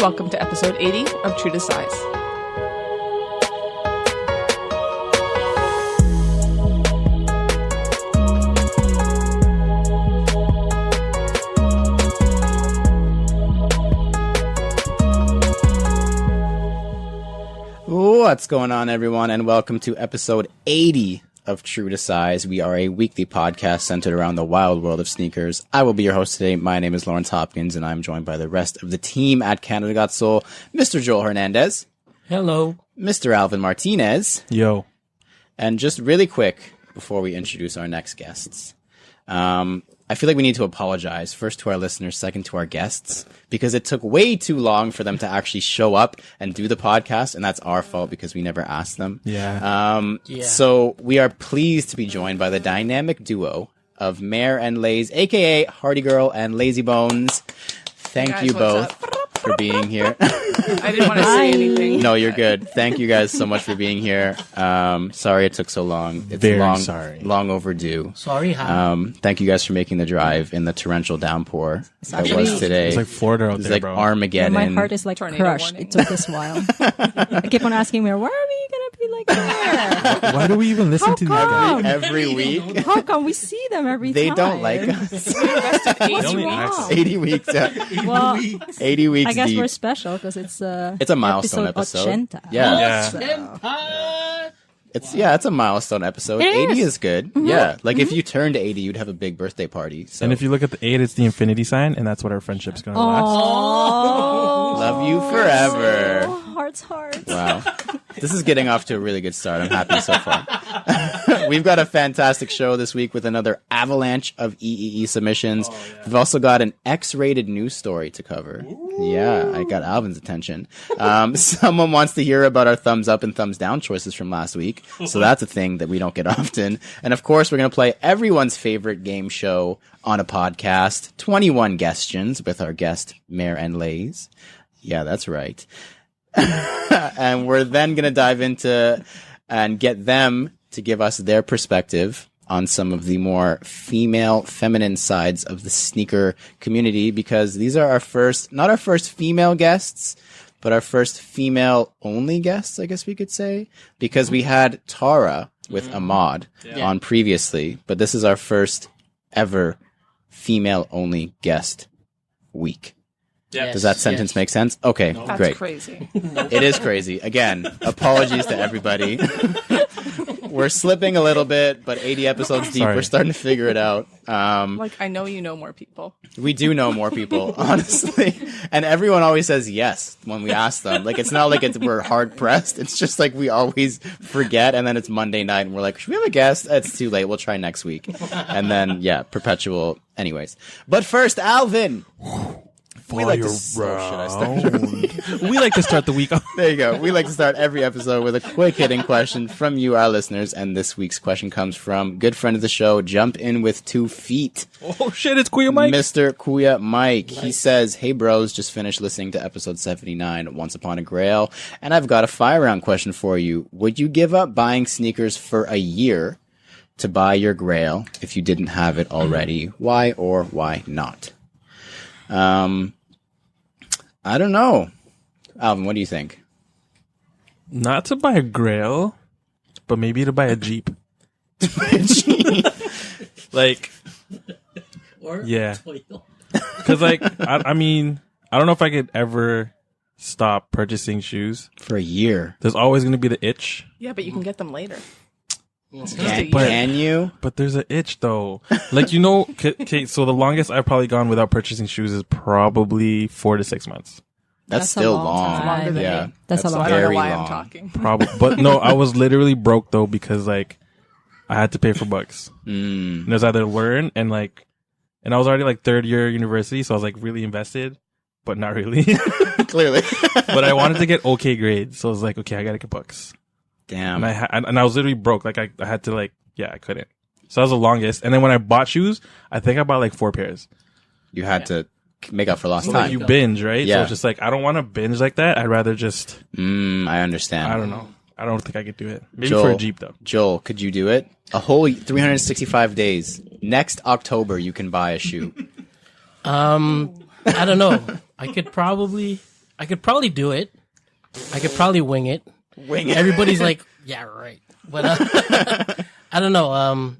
Welcome to episode 80 of True to Size. What's going on, everyone, and welcome to episode 80 of True to Size. We are a weekly podcast centered around the wild world of sneakers. I will be your host today. My name is Lawrence Hopkins, and I'm joined by the rest of the team at Canada Got Soul. Mr. Joel Hernandez. Hello. Mr. Alvin Martinez. Yo. And just really quick, before we introduce our next guests, I feel like we need to apologize, first to our listeners, second to our guests, because it took way too long for them to actually show up and do the podcast, and that's our fault because we never asked them. Yeah. So we are pleased to be joined by the dynamic duo of Mare and Laizey, aka Hardie Girl and Lazy Bones. Thank Guys, you what's both for being here. I didn't want to say anything. No, you're good. Thank you guys so much for being here. Sorry it took so long. It's Very sorry. long overdue. Sorry, huh? Thank you guys for making the drive in the torrential downpour that was today. It's like Florida out It's there, like bro. Armageddon. My heart is like Tornado crushed. warning. It took us a while. I keep on asking me, why are we gonna be like that? Why do we even listen to these guys? every week. How come we see them every They time? don't like us. What's only wrong? 80 weeks. Well, 80 weeks I guess deep. we're special because it's a milestone episode. 80. Yeah. It's a milestone episode. It 80 is. is good. Yeah. Like if you turned 80, you'd have a big birthday party. So And if you look at the 8, it's the infinity sign, and that's what our friendship's going to last. Oh, love you forever. hearts. Wow. This is getting off to a really good start. I'm happy so far. We've got a fantastic show this week with another avalanche of EEE submissions. We've also got an X-rated news story to cover. Yeah, I got Alvin's attention. Someone wants to hear about our thumbs up and thumbs down choices from last week. So that's a thing that we don't get often. And of course, we're going to play everyone's favorite game show on a podcast, 21 Questions, with our guest, Mare and Laizey. Yeah, that's right. And we're then going to dive into and get them to give us their perspective on some of the more female, feminine sides of the sneaker community, because these are our first, not our first female guests, but our first female only guests, I guess we could say, because we had Tara with Ahmad on previously, but this is our first ever female only guest week. Yes, Does that sentence make sense? Okay, That's great. crazy. It is crazy. Again, apologies to everybody. We're slipping a little bit, but 80 episodes deep, Sorry. we're starting to figure it out. Like, I know you know more people. We do know more people, honestly. And everyone always says yes when we ask them. Like, it's not like we're hard pressed. It's just like we always forget, and then it's Monday night, and we're like, should we have a guest? It's too late. We'll try next week. And then, perpetual. Anyways. But first, Alvin. We like to We like to start the week off. There you go. We like to start every episode with a quick hitting question from you, our listeners. And this week's question comes from good friend of the show, Jump In With 2 Feet. Oh, shit, it's Queer Mike. Mr. Kuya Mike. He says, hey, bros, just finished listening to episode 79, Once Upon a Grail. And I've got a fire round question for you. Would you give up buying sneakers for a year to buy your grail if you didn't have it already? Why or why not? I don't know. Alvin, what do you think? Not to buy a Grail, but maybe to buy a Jeep. Like, Or yeah. Toyota. Because, like, I mean, I don't know if I could ever stop purchasing shoes. For a year. There's always going to be the itch. Yeah, but you can get them later. Can you? But there's an itch, though. Like, you know, okay, so the longest I've probably gone without purchasing shoes is probably 4 to 6 months. That's a still long long. time. Longer than Yeah. me. That's a So long I don't know Very why long. I'm talking. Probably. But no, I was literally broke, though, because, like, I had to pay for books. And there's either learn and, like, and I was already, like, third year university, so I was, like, really invested, but not really. Clearly. But I wanted to get okay grades, so I was like, okay, I gotta get books. Damn. And I was literally broke. Like, I had to, like, I couldn't. So that was the longest. And then when I bought shoes, I think I bought, like, 4 pairs. You had to make up for lost So, time. like, you binge, right? Yeah. So it's just like, I don't want to binge like that. I'd rather just, I understand. I don't know. I don't think I could do it. Maybe Joel, for a Jeep, though. Joel, could you do it? A whole 365 days. Next October, you can buy a shoe. I don't know. I could probably I could probably do it. I could probably wing it. Wing it. Everybody's like, yeah, right. But I don't know.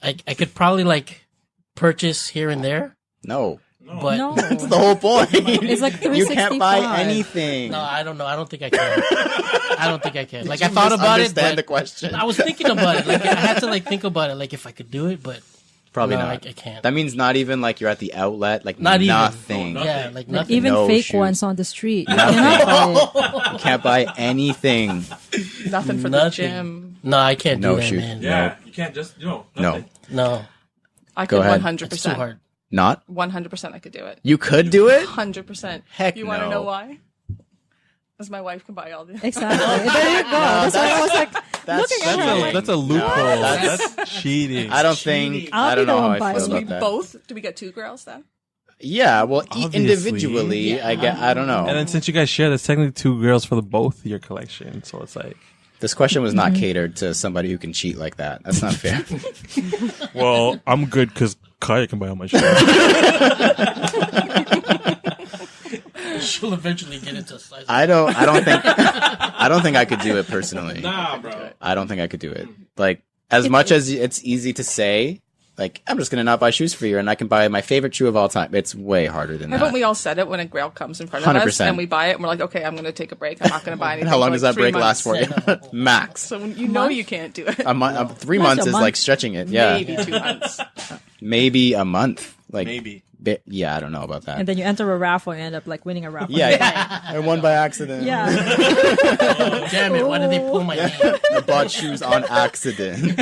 I could probably like purchase here and there. No. But No. That's the whole point. It's like You can't buy 365. anything. no, I don't know. I don't think I can. I don't think I can. Like I thought about it. Understand But the question. I was thinking about it. Like I had to like think about it. Like if I could do it, but Probably no, not. I can't. That means not even like you're at the outlet. Like Not even. nothing. Yeah, like Like nothing. even No fake shoes. ones on the street. You cannot buy it. You can't buy anything. Nothing for the Nothing. gym. No, I can't No do that, shoes. man. Yeah, you can't just No. No, I Go could ahead. 100%. it's too hard. Not. 100% I could do it. You could do it? 100%. Heck You want to no. know why? Because my wife can buy all the. Exactly. There you go. That's why I was like, That's looking at her. cheating. That's a loophole. No, that's cheating. I don't think. I'll I be don't the know how one I buying feel it. We about that. both. Do we get 2 girls then? Yeah, well, Obviously. individually, I get. I don't know. And then since you guys share, that's technically 2 girls for the both your collection. So it's like, This question was not catered to somebody who can cheat like that. That's not fair. well, I'm good because Kaya can buy all my shit. She'll eventually get into a size. I don't think. I don't think I could do it personally. Nah, bro. I don't think I could do it. Like, as much as it's easy to say, like, I'm just gonna not buy shoes for you, and I can buy my favorite shoe of all time. It's way harder than Haven't that. we all said it when a girl comes in front of us 100%. and we buy it and we're like, okay, I'm going to take a break. I'm not going to buy anything. And how long for does like that 3 break last months. for you? Max. So when you know you can't do it. A month, 3 That's months a is month. like stretching it. Yeah, Maybe 2 months. maybe a month. Like Maybe. yeah, I don't know about that. And then you enter a raffle and end up like winning a raffle. Yeah, I won by accident. Yeah. Damn it! Why did they pull my name? I bought shoes on accident.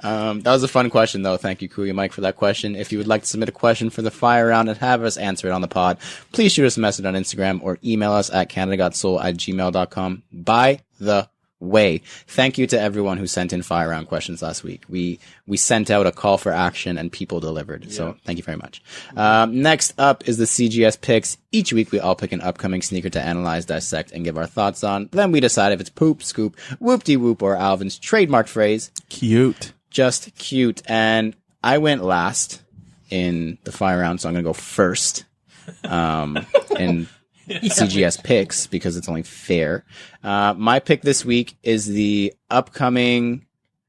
That was a fun question, though. Thank you, Kuya Mike, for that question. If you would like to submit a question for the fire round and have us answer it on the pod, please shoot us a message on Instagram or email us at canadagotssoul@gmail.com. By the way, thank you to everyone who sent in fire round questions last week. We sent out a call for action and people delivered. So thank you very much. Next up is the CGS picks. Each week we all pick an upcoming sneaker to analyze, dissect, and give our thoughts on. Then we decide if it's poop, scoop, whoop-de-whoop, or Alvin's trademark phrase, Cute. just cute. And I went last in the fire round, so I'm going to go first in CGS picks because it's only fair. My pick this week is the upcoming.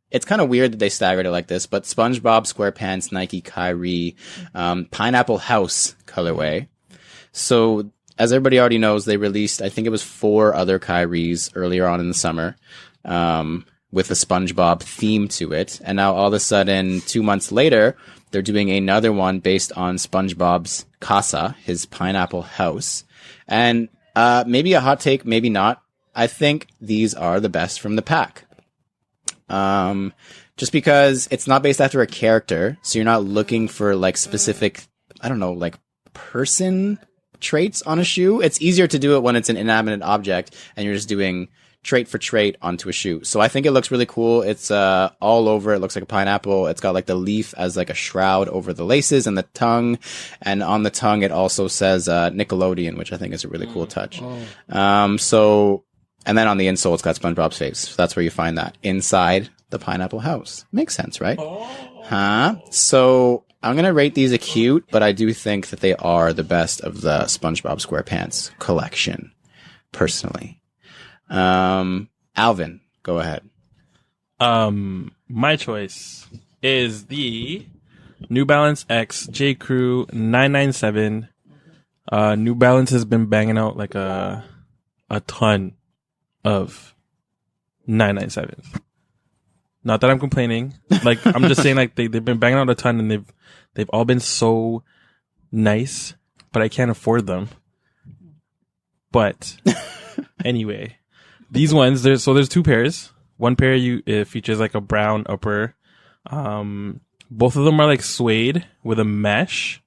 It's kind of weird that they staggered it like this, but SpongeBob SquarePants Nike Kyrie Pineapple House colorway. So as everybody already knows, they released, I think it was 4 other Kyries earlier on in the summer. With a SpongeBob theme to it. And now all of a sudden, 2 months later, they're doing another one based on SpongeBob's casa, his pineapple house. And maybe a hot take, maybe not. I think these are the best from the pack. Just because it's not based after a character, so you're not looking for like specific, I don't know, like person traits on a shoe. It's easier to do it when it's an inanimate object and you're just doing trait for trait onto a shoe. So I think it looks really cool. It's all over. It looks like a pineapple. It's got like the leaf as like a shroud over the laces and the tongue. And on the tongue, it also says Nickelodeon, which I think is a really cool touch. So, and then on the insole, it's got SpongeBob's face. So that's where you find that inside the pineapple house. Makes sense, right? Huh? So I'm going to rate these a cute, but I do think that they are the best of the SpongeBob SquarePants collection, personally. Alvin, go ahead. My choice is the New Balance X J Crew 997. New Balance has been banging out like a ton of 997s. Not that I'm complaining. Like I'm just saying, like they've been banging out a ton, and they've all been so nice, but I can't afford them. But anyway. These ones, there's 2 pairs. One pair it features like a brown upper. Both of them are like suede with a mesh.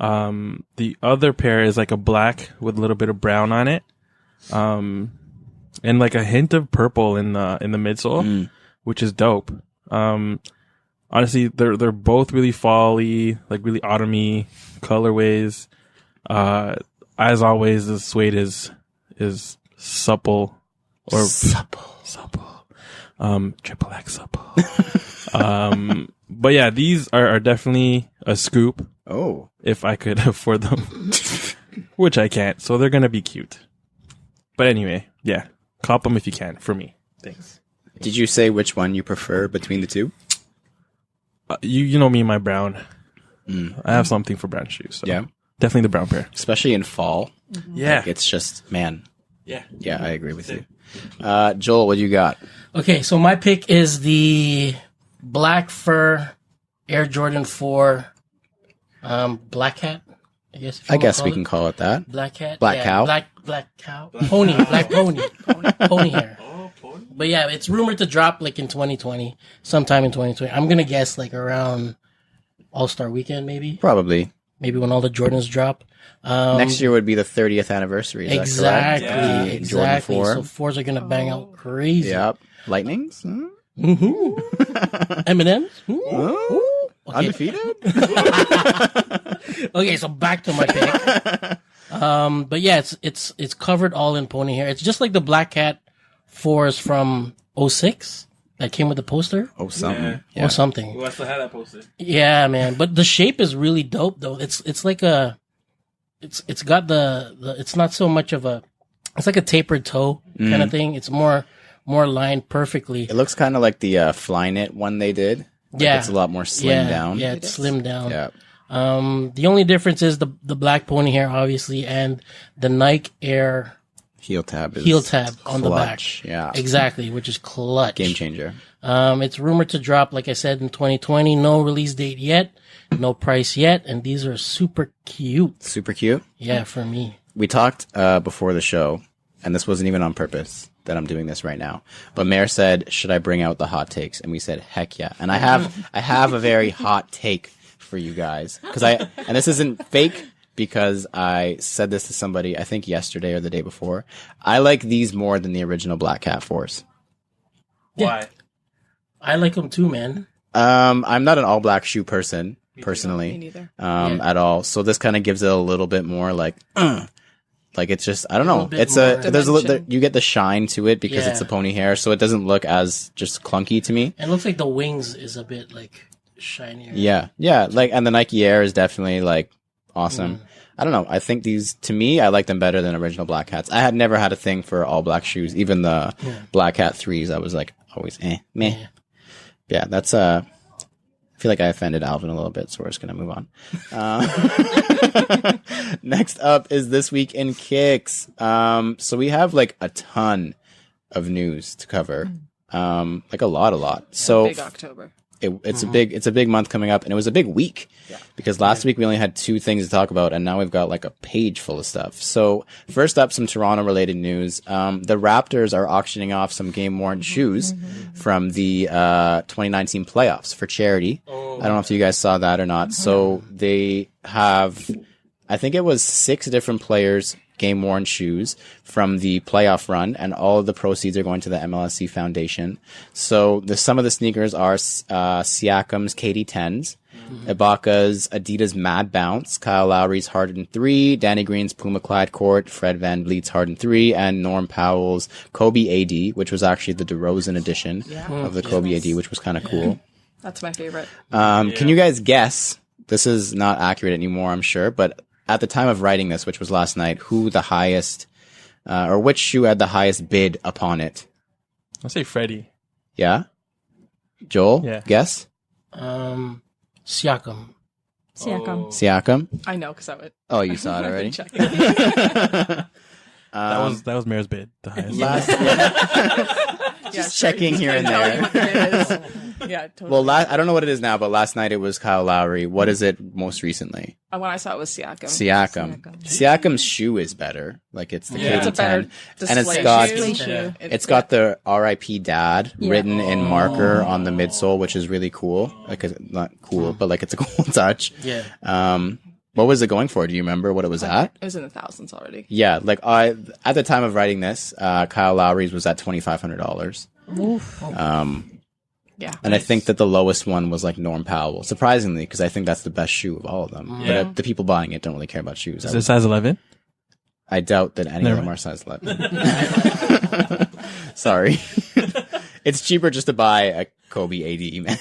The other pair is like a black with a little bit of brown on it. And like a hint of purple in the midsole, which is dope. Honestly, they're both really fall-y, like really autumny colorways. As always, the suede is supple. Or supple. Triple X supple. But yeah, these are definitely a scoop. Oh, If I could afford them. which I can't. So they're gonna be cute. But anyway, yeah, cop them if you can. For me, thanks. Did you say which one you prefer between the two? You know me and my brown. I have something for brown shoes. So Yeah. definitely the brown pair. Especially in fall. Yeah, Like, it's just, man. yeah. Yeah, I agree with you. Joel, what do you got? Okay, so my pick is the black fur Air Jordan 4 black hat. I guess. If you I wanna guess call we it. can call it that. Black hat. Black yeah, cow? Black cow. Pony. Black pony. Pony hair. But yeah, it's rumored to drop like in 2020, sometime in 2020. I'm gonna guess like around All-Star Weekend, maybe. Probably. Maybe when all the Jordans drop. Next year would be the 30th anniversary. Is Exactly. that correct? The Jordan Exactly. 4. So 4s are gonna bang out crazy. Yep. Lightnings? M&M's. Okay. Undefeated? Okay, so back to my pick. But yeah, it's covered all in pony hair. It's just like the Black Cat 4s from 06 that came with the poster Oh, something. or something. I still have that posted. Yeah, man. But the shape is really dope though. It's like it's got the it's not so much of a, it's like a tapered toe kind of thing. It's more lined perfectly. It looks kind of like the Flyknit one they did. Like, Yeah. It's a lot more slimmed down. Yeah, it's slimmed down. Yeah. The only difference is the black pony hair, obviously, and the Nike Air Heel tab on the back. clutch. Yeah. Exactly, which is clutch. Game changer. It's rumored to drop, like I said, in 2020. No release date yet, no price yet, and these are super cute. Super cute. Yeah, for me. We talked before the show, and this wasn't even on purpose that I'm doing this right now. But Mayor said, "Should I bring out the hot takes?" And we said, "Heck yeah!" And I have a very hot take for you guys and this isn't fake because I said this to somebody I think yesterday or the day before. I like these more than the original Black Cat 4s. Why? I like them too, man. I'm not an all black shoe person Me personally, neither. at all. So this kind of gives it a little bit more like it's just, I don't know. bit It's more there's a little, dimension. you get the shine to it because it's Yeah. the pony hair, so it doesn't look as just clunky to me. And it looks like the wings is a bit like shinier. Yeah. And the Nike Air is definitely like awesome. I don't know. I think these, to me, I like them better than original Black Hats. I had never had a thing for all black shoes. Even the Black Hat 3s, I was like always meh. Yeah, that's I feel like I offended Alvin a little bit, so we're just gonna move on. Next up is This Week in Kicks. So we have like a ton of news to cover. Like a lot. So Big October. it's a big month coming up, and it was a big week because last week we only had 2 things to talk about, and now we've got like a page full of stuff. So first up, some Toronto related news. The Raptors are auctioning off some game worn shoes from the 2019 playoffs for charity. I don't know if you guys saw that or not. So they have, I think it was 6 different players game worn shoes from the playoff run, and all of the proceeds are going to the MLSE Foundation. So some of the sneakers are Siakam's KD10s, Ibaka's Adidas Mad Bounce, Kyle Lowry's Harden 3, Danny Green's Puma Clyde Court, Fred Van Vliet's Harden 3, and Norm Powell's Kobe AD, which was actually the DeRozan edition of the Kobe AD, which was kind of cool. That's my favorite. Can you guys guess? This is not accurate anymore, I'm sure, but at the time of writing this, which was last night, who the highest, or which shoe had the highest bid upon it? I'll say Freddie. Yeah? Joel? Yeah. Guess? Siakam. Siakam? I know because I would. Oh, you saw it I've already? been checking. That was Mayor's bid. The highest. Yeah, checking here and there. Yeah, totally. Well, I don't know what it is now, but last night it was Kyle Lowry. What is it most recently? When I saw it was Siakam. Siakam's shoe is better. Like it's the It's a better KD10. And it's display got shoe. Display shoe. it's got the R.I.P. Dad written in marker on the midsole, which is really cool. Like not cool, but like it's a cool touch. Yeah. What was it going for? Do you remember what it was at? It was in the thousands already. Yeah, like at the time of writing this, Kyle Lowry's was at $2,500. Yeah. And I think that the lowest one was like Norm Powell, surprisingly, because I think that's the best shoe of all of them. Yeah. But the people buying it don't really care about shoes. Is it size 11? I doubt that any Never of them are size 11. Sorry. It's cheaper just to buy a Kobe AD, man.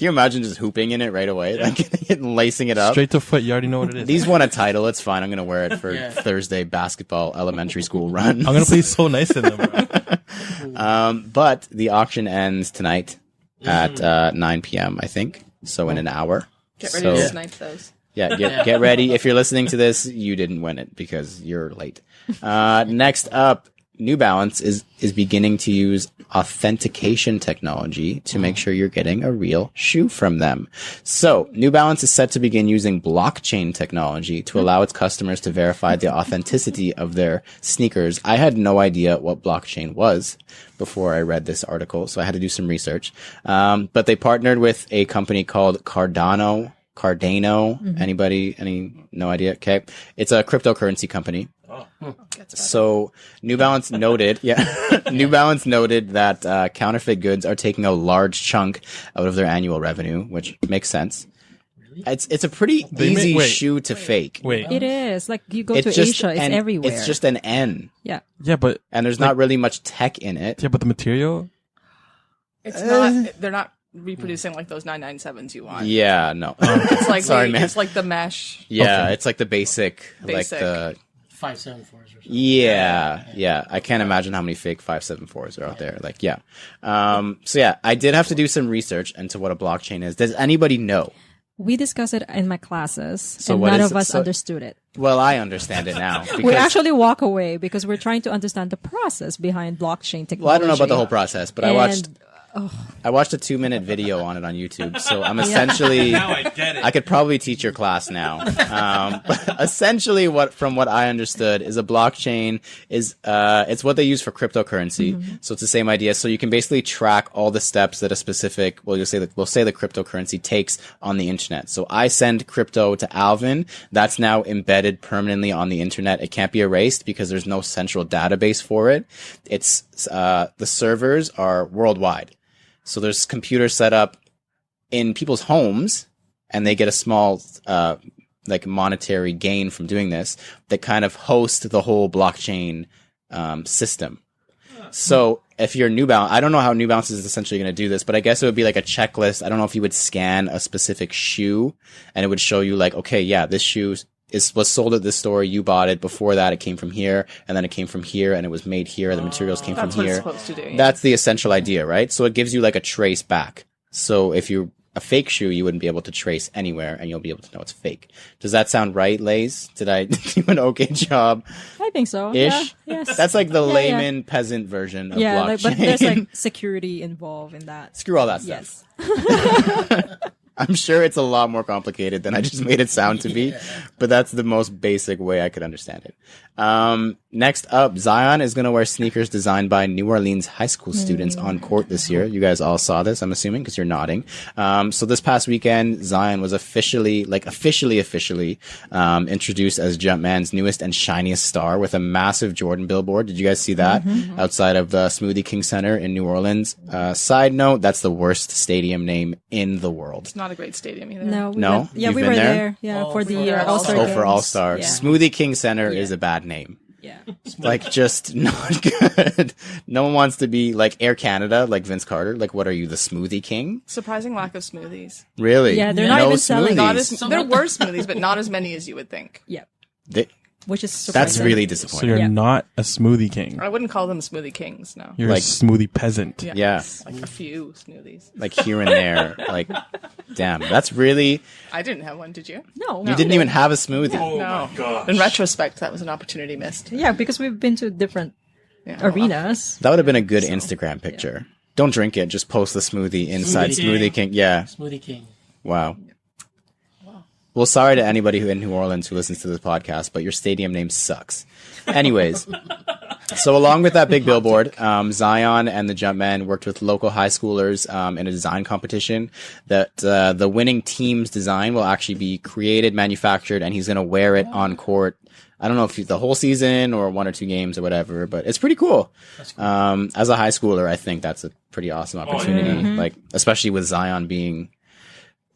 you imagine just hooping in it right away, like lacing it up? Straight to foot. You already know what it is. These won a title. It's fine. I'm gonna wear it for Thursday basketball elementary school run. I'm gonna play so nice in them. Bro. But the auction ends tonight at 9 p.m. I think. So in an hour. Get ready So- to snipe those. Yeah, get ready. If you're listening to this, you didn't win it because you're late. Next up, New Balance is beginning to use authentication technology to make sure you're getting a real shoe from them. So New Balance is set to begin using blockchain technology to allow its customers to verify the authenticity of their sneakers. I had no idea what blockchain was before I read this article, so I had to do some research. But they partnered with a company called Cardano. No idea? Okay. It's a cryptocurrency company. So New Balance noted, New Balance noted that counterfeit goods are taking a large chunk out of their annual revenue, which makes sense. It's a pretty easy shoe to fake. Wait. It is. Like, you go It's to just Asia, it's everywhere. It's just an N, yeah. Yeah, but and there's not really much tech in it. the material. It's not. They're not reproducing like those 997s you want. Yeah, no. It's like Sorry, man. It's like the mesh. Yeah, it's like the basic, like Basic. the 574s or something. Yeah. I can't imagine how many fake 574s are out there. Like, yeah. So yeah, I did have to do some research into what a blockchain is. Does anybody know? We discussed it in my classes, So and what none is of it? us So- understood it. Well, I understand it now. We Because, actually walk away because we're trying to understand the process behind blockchain technology. well, I don't know about the whole process, but I And- watched a 2-minute video on it on YouTube. So I'm essentially, I get it. I could probably teach your class now. But essentially from what I understood is a blockchain is, it's what they use for cryptocurrency. So it's the same idea. So you can basically track all the steps that a specific, we'll say the cryptocurrency takes on the internet. So I send crypto to Alvin. That's now embedded permanently on the internet. It can't be erased because there's no central database for it. It's, the servers are worldwide. So there's computers set up in people's homes, and they get a small, like monetary gain from doing this that kind of host the whole blockchain, system. So if you're New Balance, I don't know how New Balance is essentially going to do this, but I guess it would be like a checklist. I don't know if you would scan a specific shoe and it would show you like, okay, yeah, this shoe was sold at this store. You bought it. Before that, it came from here, and then it came from here, and it was made here. The materials came That's from what here. it's supposed to do. Yeah. That's the essential idea, right? So it gives you like a trace back. So if you're a fake shoe, you wouldn't be able to trace anywhere, and you'll be able to know it's fake. Does that sound right, Laze? Did I do an okay job? I think so. Ish? Yeah, yes. That's like the Yeah, layman peasant version of yeah, blockchain. like, but there's like security involved in that. Screw all that stuff. Yes. I'm sure it's a lot more complicated than I just made it sound to be, but that's the most basic way I could understand it. Next up, Zion is going to wear sneakers designed by New Orleans high school students on court this year. You guys all saw this, I'm assuming, because you're nodding. So this past weekend, Zion was officially introduced as Jumpman's newest and shiniest star with a massive Jordan billboard. Did you guys see that outside of the Smoothie King Center in New Orleans? Side note, that's the worst stadium name in the world. It's not a great stadium either. No. No? Yeah, You've we been were there? there. Yeah, Oh, for for the All-Star All-Star Oh, games. for All Star. Yeah. Smoothie King Center is a bad name. Yeah. Like, just not good. No one wants to be like Air Canada, like Vince Carter. Like, what are you, the Smoothie King? Surprising lack of smoothies. Really? Yeah, they're not no even selling- smoothies. Not as there were smoothies, but not as many as you would think. Yeah. They- Which is that's surprising. really So disappointing. you're Yeah. not a smoothie king. I wouldn't call them smoothie kings. No. You're Like- a smoothie peasant. Yeah. Like a few smoothies. Like here and there. Like, damn, that's really. I didn't have one. Did you? No. You didn't even have a smoothie. No. In retrospect, that was an opportunity missed. Yeah, because we've been to different Yeah. arenas. That would have been a good Instagram picture. Don't drink it. Just post the smoothie inside Smoothie Smoothie King. Yeah. Smoothie King. Wow. Well, sorry to anybody who in New Orleans who listens to this podcast, but your stadium name sucks. Anyways, so along with that big billboard, Zion and the Jumpmen worked with local high schoolers in a design competition. That the winning team's design will actually be created, manufactured, and he's going to wear it on court. I don't know if the whole season or 1 or 2 games or whatever, but it's pretty cool. As a high schooler, I think that's a pretty awesome opportunity. Like, especially with Zion being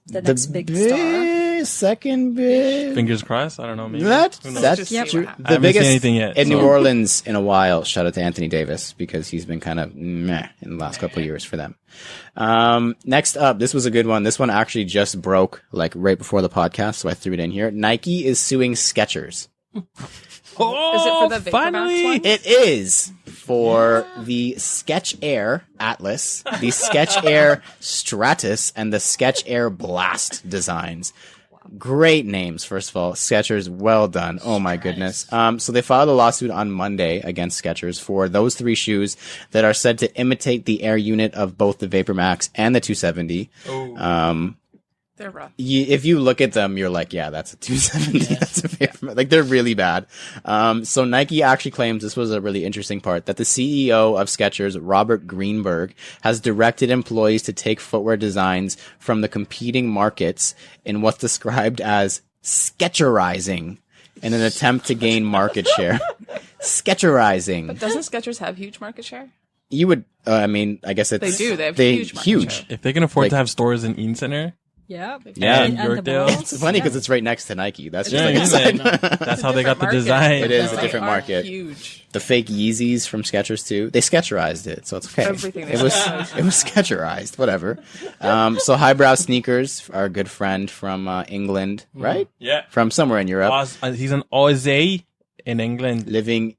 The next big star. a second bit. Fingers crossed. I don't know. Maybe. That's Just see true. what happens. I The haven't biggest seen anything yet, in New so- Orleans in a while. Shout out to Anthony Davis because he's been kind of meh in the last couple of years for them. Next up, this was a good one. This one actually just broke like right before the podcast, so I threw it in here. Nike is suing Skechers. Oh, Is it for the Vapor Max finally! one? It is for the Sketch Air Atlas, the Sketch Air Stratus, and the Sketch Air Blast designs. Great names, first of all. Skechers, well done. Oh my goodness. So they filed a lawsuit on Monday against Skechers for those 3 shoes that are said to imitate the air unit of both the Vapor Max and the 270. They're rough. If you look at them, you're like, yeah, that's a 270. That's a Vapor Max. Like, they're really bad. So Nike actually claims, this was a really interesting part, that the CEO of Skechers, Robert Greenberg, has directed employees to take footwear designs from the competing markets in what's described as Sketcherizing in an attempt to gain market share. Sketcherizing. But doesn't Skechers have huge market share? You would, I mean, I guess it's... They do. They have huge market share. If they can afford Like- to have stores in Eaton Center, Yeah. Yeah. And the Yorkdale. balls. It's funny because it's right next to Nike. That's just yeah, like a you side know, note. that's how they got the Different design. market. It is a They different are market. Huge. The fake Yeezys from Skechers too. They Sketcherized it, so it's okay. Everything they it was Sketcherized. it was Sketcherized, whatever. So Highbrow Sneakers, our good friend from England, right? Yeah. From somewhere in Europe, He's an Aussie in England, living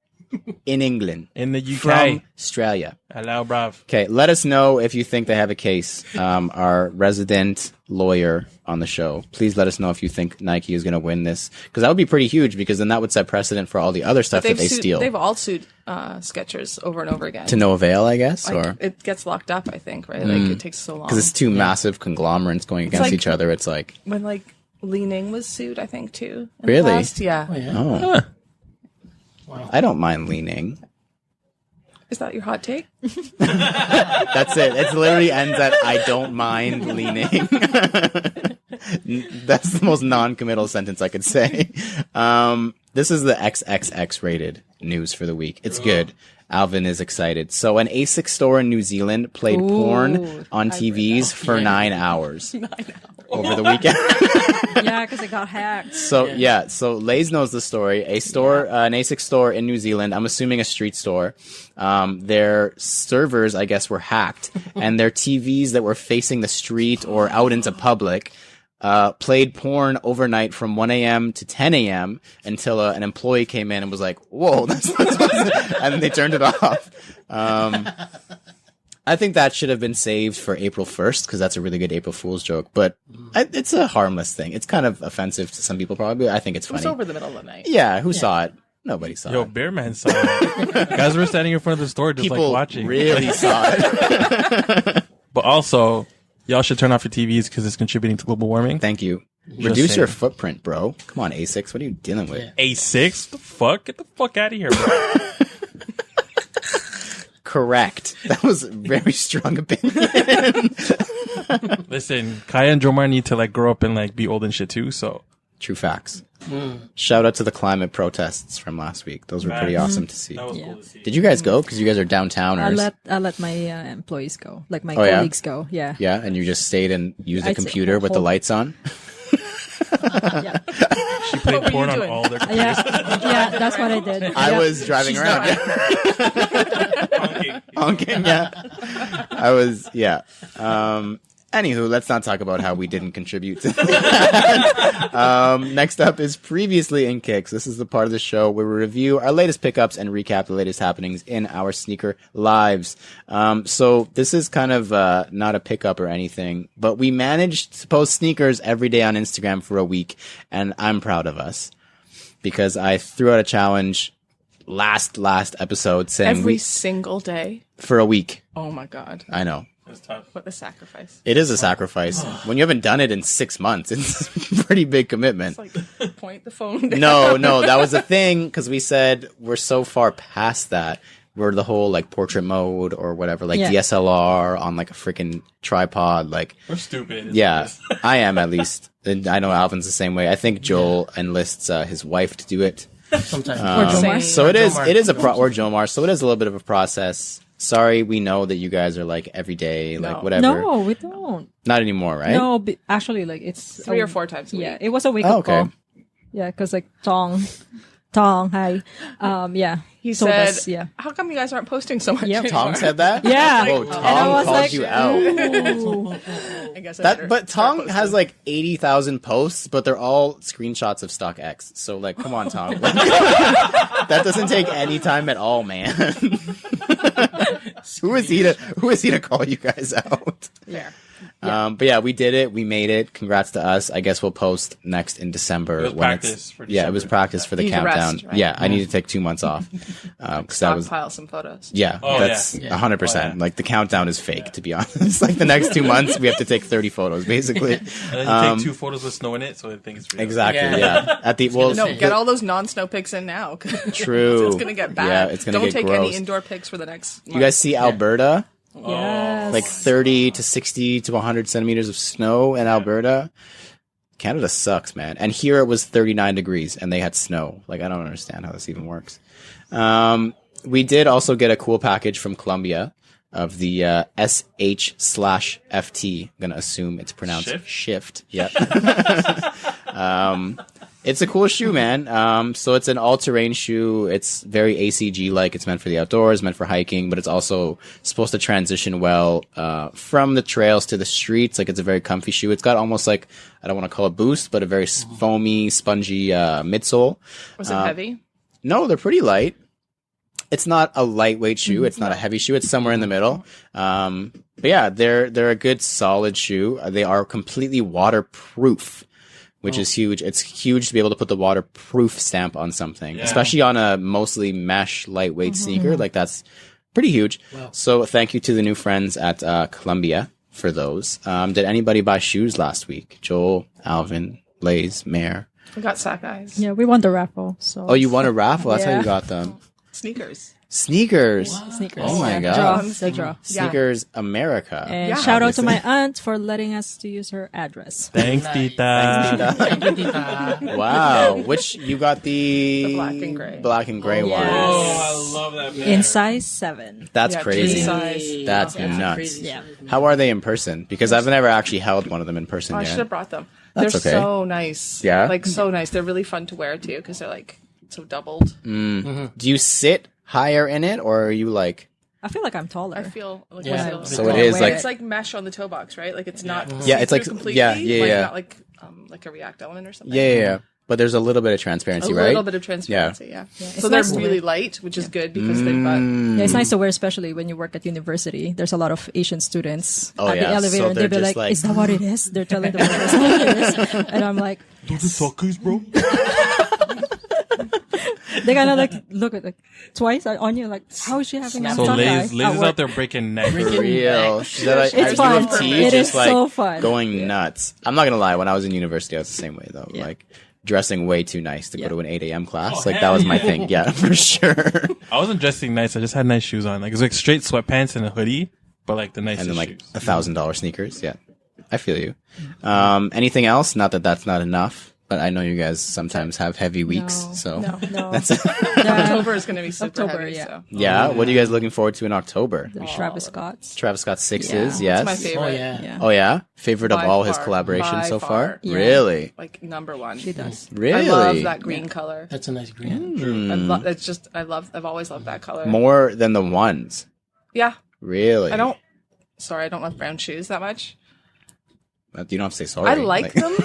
in England, in the UK. from Australia. Hello, bruv. Okay, let us know if you think they have a case. Our resident lawyer on the show, please let us know if you think Nike is going to win this, because that would be pretty huge. Because then that would set precedent for all the other stuff that they steal. They've all sued Skechers over and over again. To no avail, I guess, Like, or it gets locked up, I think, right? Like it takes so long. because it's 2 massive conglomerates going against like- each other. It's like, When like Li-Ning was sued, I think too. in the Really? past. Yeah. Oh, yeah. oh, I don't mind leaning. Is that your hot take? That's it. It literally ends at I don't mind leaning. That's the most non-committal sentence I could say. This is the XXX rated news for the week. It's good. Alvin is excited. So an ASIC store in New Zealand played porn on TVs for 9 hours. Over the weekend. Yeah, because it got hacked. So Laizey knows the story. An ASIC store in New Zealand, I'm assuming a street store. Their servers, I guess, were hacked, and their TVs that were facing the street or out into public played porn overnight from 1 a.m. to 10 a.m. until an employee came in and was like, "Whoa!" And then they turned it off. I think that should have been saved for April 1st because that's a really good April Fool's joke. But it's a harmless thing. It's kind of offensive to some people, probably. I think it's It was funny. over the middle of the night. Yeah, who saw it? Nobody saw Yo, it. Bearman saw it. Guys were standing in front of the store just People like watching. really saw it. But also, y'all should turn off your TVs because it's contributing to global warming. Thank you. Reduce saying. your footprint, bro. Come on, A6. What are you dealing with? A6? The fuck? Get the fuck out of here, bro. Correct. That was a very strong opinion. Listen, Kaya and Jomar need to like grow up and like be old and shit too, so. True facts. Shout out to the climate protests from last week. Those were pretty awesome to see. That was Yeah. cool to see. Did you guys go? Because you guys are downtowners. I let my employees go, like my Oh, yeah? colleagues go. Yeah. Yeah, and you just stayed and used the I'd say computer with the whole- lights on? Yeah. She played What were porn you on doing? all their Yeah, that's what I did. I Yeah. was driving around. Honking, yeah. I was, yeah. Anywho, let's not talk about how we didn't contribute to that. Next up is Previously in Kicks. This is the part of the show where we review our latest pickups and recap the latest happenings in our sneaker lives. So this is kind of not a pickup or anything, but we managed to post sneakers every day on Instagram for a week, and I'm proud of us because I threw out a challenge last episode saying Every single day. for a week. Oh my God. I know. That's tough. What a sacrifice. It is a sacrifice. When you haven't done it in 6 months, it's a pretty big commitment. It's like, point the phone down. No, that was a thing because we said we're so far past that. We're the whole like portrait mode or whatever, like Yeah. DSLR on like a freaking tripod. Like, We're stupid. yeah, I am at least. And I know Alvin's the same way. I think Joel enlists his wife to do it. Sometimes. Or Jomar. So it is Jomar. or Jomar. So it is a little bit of a process. Sorry, we know that you guys are like every day, like No. whatever. No, we don't. Not anymore, right? No, actually, like it's 3 or 4 times a week. Yeah, it was a wake Oh, up okay. call. Yeah, because like Tong, hi. Yeah, He told said, us, yeah. how come you guys aren't posting so much Yep. anymore? Tom said that? Yeah. Oh, And I Tom was called like, you out. Ooh. I guess I better But start Tom posting. has like 80,000 posts, but they're all screenshots of StockX. So like, come on, Tom. That doesn't take any time at all, man. Who is he to call you guys out? Fair. But yeah, we did it. We made it. Congrats to us. I guess we'll post next in December. It was when practice for Yeah, it was December. practice for the You need to countdown. rest, right? Yeah, I need to take 2 months off. Cause that was, Stockpile some photos. yeah, Oh, that's yeah. 100%. Oh, yeah. Like the countdown is fake, to be honest. Like the next 2 months, we have to take 30 photos, basically. And then you take 2 photos with snow in it, so I think it's real. Exactly. Yeah. Yeah. At the well, No, Say. get all those non-snow pics in now. 'Cause True. it's gonna get bad. Yeah, it's gonna Don't get take gross. any indoor pics for the next month. you guys see Alberta? Yes. Like 30 to 60 to 100 centimeters of snow in Alberta. Canada sucks, man. And here it was 39 degrees and they had snow. Like, I don't understand how this even works. We did also get a cool package from Columbia of the SH/FT. I'm going to assume it's pronounced shift. Yep. It's a cool shoe, man. So it's an all-terrain shoe. It's very ACG-like. It's meant for the outdoors, meant for hiking, but it's also supposed to transition well from the trails to the streets. Like, it's a very comfy shoe. It's got almost like, I don't want to call it boost, but a very foamy, spongy midsole. Was it heavy? No, they're pretty light. It's not a lightweight shoe. It's not a heavy shoe. It's somewhere in the middle. But yeah, they're a good, solid shoe. They are completely waterproof, which is huge. It's huge to be able to put the waterproof stamp on something, especially on a mostly mesh lightweight sneaker. Like that's pretty huge. Wow. So thank you to the new friends at Columbia for those. Did anybody buy shoes last week? Joel, Alvin, Laze, Mare. We got sack eyes. Yeah, we won the raffle. So Oh, you won a raffle. That's how Yeah. you got them. Sneakers. Sneakers. sneakers. Oh my yeah. God. Draw. The draw. Sneakers America. And Yeah. shout out to Obviously. my aunt for letting us to use her address. Thanks, Tita. Thank you, Tita. Wow. Which you got the The black and gray. Black and gray Yes. one. Oh, I love that. In size 7. That's Yeah, crazy. G size. That's Yeah, nuts. crazy. Yeah. How are they in person? Because I've never actually held one of them in person Oh, I should yet. have brought them. That's They're okay. so nice. Yeah? Like so nice. They're really fun to wear too because they're like so doubled. Do you sit higher in it, or are you like? I feel like I'm taller. I feel like Yeah. myself. So it is wear like. it. It's like mesh on the toe box, right? Like it's not. Yeah, it's like- see-through completely, yeah, yeah, like, yeah. Not like a React element or something. Yeah. But there's a little bit of A transparency, right? little bit of transparency, yeah. It's So they're nice to really wear. light, which is good because they've got. Yeah, it's nice to wear, especially when you work at university. There's a lot of Asian students Oh, at yeah. the elevator, So and they'll be they're like, just like- "Is that what it is?" They're telling the workers, "That's what it is," and I'm like, Those are suckers, bro. they kind of like look at like twice on you, like, "How is she having a So sock eye Liz at is work?" out there breaking neck. For real. She's like, It's are you fun. and T It just is like so fun. going nuts. I'm not gonna lie. When I was in university, I was the same way though. Yeah. Like dressing way too nice to go Yeah. to an 8 a.m. class. Oh, Like that was my thing. Yeah, for sure. I wasn't dressing nice. I just had nice shoes on. Like it was like straight sweatpants and a hoodie, but like the nicest And then like shoes. $1,000 sneakers. Yeah, I feel you. Anything else? Not that that's not enough, but I know you guys sometimes have heavy weeks. No, So no. that's October is going to be super October, heavy. yeah. So. yeah. What are you guys looking forward to in October? The Travis Scott's. Travis Scott sixes. Yeah. It's Yes. my favorite. Oh yeah. Yeah, Oh yeah, favorite of By all his far. collaborations By so far. far. Yeah. Really, Like number one. she does. really. I love that green color. That's a nice green. It's just I've always loved that color. More than the ones. Yeah. Really. I don't love brown shoes that much. You don't have to say sorry. I like them,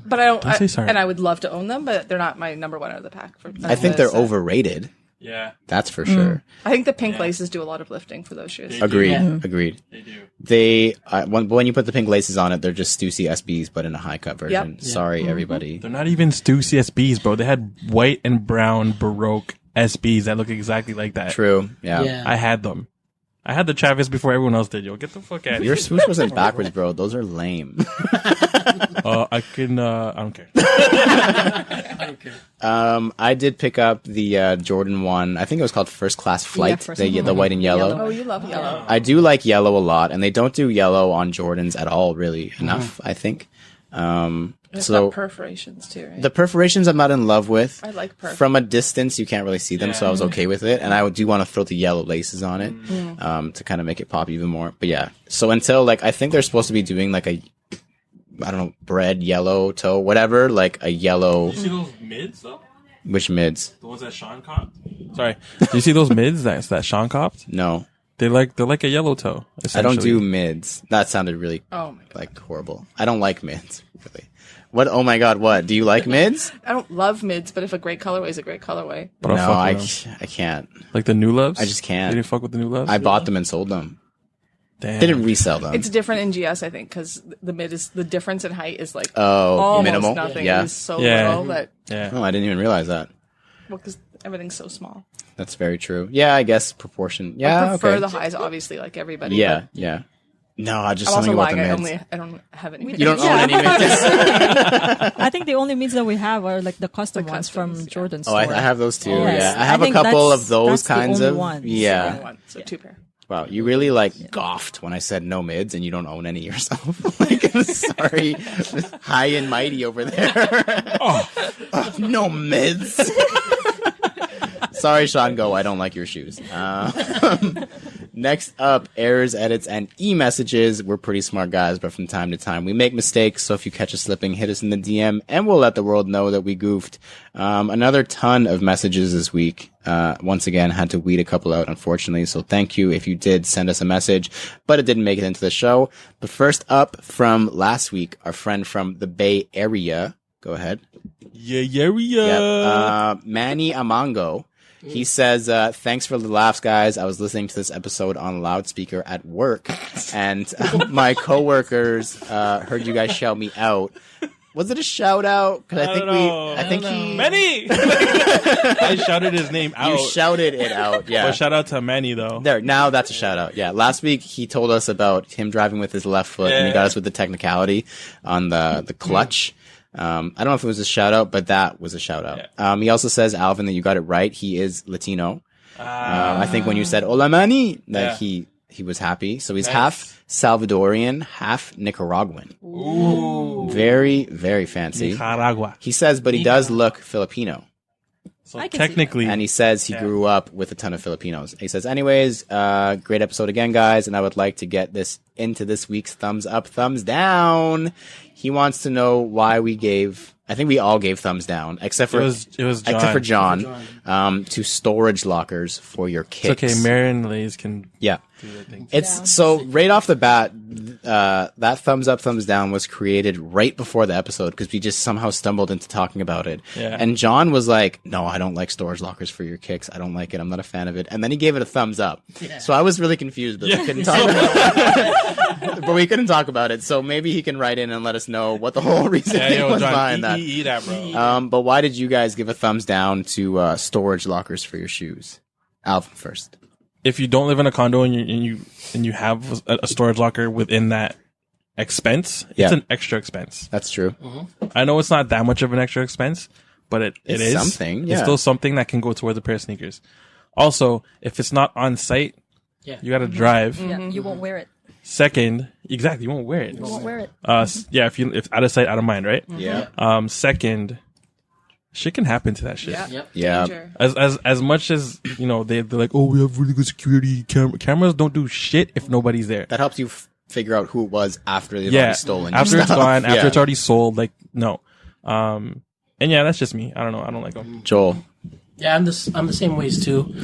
but I don't. Don't say sorry. And I would love to own them, but they're not my number one out of the pack. I think they're overrated. Yeah, That's for sure. I think the pink laces do a lot of lifting for those shoes. Agreed. Yeah. Agreed. they do. They when you put the pink laces on it, they're just Stussy SBs, but in a high cut version. Yep. Sorry, everybody. They're not even Stussy SBs, bro. They had white and brown Baroque SBs that look exactly like that. True. Yeah. Yeah. I had them. I had the Travis before everyone else did. Yo, get the fuck out of here. Your swoosh wasn't backwards, bro. Those are lame. I don't care. I did pick up the Jordan 1. I think it was called First Class Flight. First- the white and yellow. Oh, you love yellow. I do like yellow a lot, and they don't do yellow on Jordans at all, really enough. I think. It's So got perforations too, right? the perforations I'm not in love with. I like perf. From a distance, you can't really see them, so I was okay with it. And I do want to throw the yellow laces on it to kind of make it pop even more. But yeah, so until like I think they're supposed to be doing like a, I don't know, bread yellow toe, whatever, like a yellow. You see those mids though? Which mids? The ones that Sean copped? Sorry. Do you see those mids that Sean copped? No, They're like a yellow toe. I don't do essentially. mids. That sounded really Oh my god. like horrible. I don't like mids really. What? Oh my god! What? Do you like mids? I don't love mids, but if a great colorway is a great colorway. But I'll No, fuck with them. I can't. Like the new loves? I just can't. You didn't fuck with the new loves? I bought them and sold them. Damn. Didn't resell them. It's different in GS, I think, because the mid is the difference in height is like Oh, almost minimal. nothing. Yeah. It is so Yeah. little that Yeah. Oh, I didn't even realize that. because everything's so small. That's very true. Yeah, I guess proportion. I Yeah, prefer okay. the highs, obviously, like everybody. Yeah, but yeah. No, I just I'm also something about lying. the mids. I don't have any. You don't Yeah. own any mids. I think the only mids that we have are like the custom The ones customs, from yeah. Jordan's Oh, store. I have those too. Yes. Yeah, I I have a think couple that's- of those that's the kinds only of. ones. Yeah. One, so 2 pair. Wow, you really like goffed when I said no mids, and you don't own any yourself. Like, sorry, high and mighty over there. Oh, no mids. Sorry, Sean. Go. I don't like your shoes. Next up, errors, edits, and e-messages. We're pretty smart guys, but from time to time we make mistakes. So if you catch us slipping, hit us in the DM, and we'll let the world know that we goofed. Another ton of messages this week. Once again, had to weed a couple out, unfortunately. So thank you if you did send us a message, but it didn't make it into the show. But first up from last week, our friend from the Bay Area. Go ahead. Yeah. Yep. Manny Amango. He says, thanks for the laughs, guys. I was listening to this episode on loudspeaker at work, and my coworkers heard you guys shout me out. Was it a shout out? Because I think he. Manny! I shouted his name out. You shouted it out. Yeah. But shout out to Manny though. There, now that's a shout out. Yeah. Last week he told us about him driving with his left foot, and he Yeah. got us with the technicality on the clutch. I don't know if it was a shout out, but that was a shout out. Yeah. He also says, Alvin, that you got it right. He is Latino. I think when you said "Hola, Manny," that he was happy. So he's half Salvadorian, half Nicaraguan. Ooh. Very, very fancy. Nicaragua. He says, but he does look Filipino. So I can see technically, And he says he grew up with a ton of Filipinos. He says, anyways, great episode again, guys. And I would like to get this into this week's thumbs up, thumbs down. He wants to know why we gave, I think we all gave thumbs down, except for, it was John. except for John, to storage lockers for your It's kicks. okay. Marion Lays can Yeah. do their thing. It's so right off the bat, that thumbs up, thumbs down was created right before the episode because we just somehow stumbled into talking about it. Yeah. And John was like, "No, I don't like storage lockers for your kicks. I don't like it. I'm not a fan of it." And then he gave it a thumbs up. So I was really confused, but we couldn't talk about it. So maybe he can write in and let us know what the whole reason was behind that. Eat that, bro. But why did you guys give a thumbs down to storage lockers for your shoes? Alvin first. If you don't live in a condo and you have a storage locker within that expense, Yeah. it's an extra expense. That's true. I know it's not that much of an extra expense, but it It's is something, It's yeah. still something that can go towards a pair of sneakers. Also, if it's not on site, Yeah. you got to drive. Yeah, you won't wear it. Second, exactly, you won't wear it. You won't wear it. Yeah, if out of sight, out of mind, right? Yeah. Second, shit can happen to that shit. Yeah. Yep. Yeah. Danger. As much as they're like, oh, we have really good security. Cameras don't do shit if nobody's there. That helps you figure out who it was after they've Yeah, already stolen your after it's stuff. gone, after Yeah. it's already sold. Like no, and yeah, that's just me. I don't know. I don't like them. Joel. Yeah, I'm the same ways too.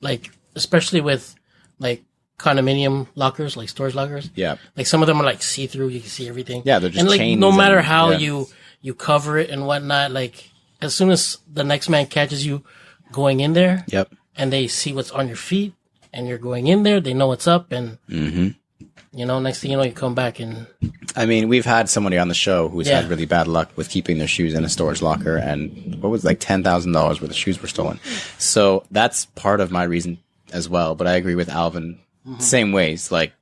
Like especially with like condominium lockers, like storage lockers. Yeah. Like some of them are like see through. You can see everything. Yeah, they're just and like chains no matter and- how yeah. you cover it and whatnot. Like as soon as the next man catches you going in there, Yep. and they see what's on your feet, and you're going in there, they know what's up, and next thing you know, you come back and I mean, we've had somebody on the show who's Yeah. had really bad luck with keeping their shoes in a storage locker, and what was it, like $10,000 worth of shoes were stolen. So that's part of my reason as well. But I agree with Alvin. Same ways, like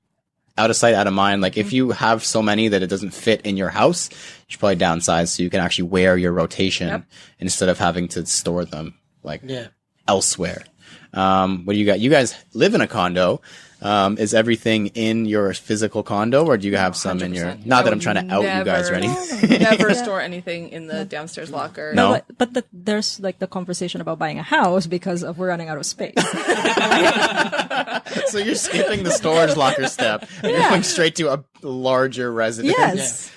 out of sight, out of mind. Like if you have so many that it doesn't fit in your house, you should probably downsize so you can actually wear your rotation instead of having to store them like yeah. elsewhere. What do you got? You guys live in a condo. Is everything in your physical condo, or do you have some in your? 100%. Not that I'm trying to out you guys or anything. Never store anything in the downstairs locker. No. But there's like the conversation about buying a house because of we're running out of space. So you're skipping the storage locker step. And You're going straight to a larger residence. Yes.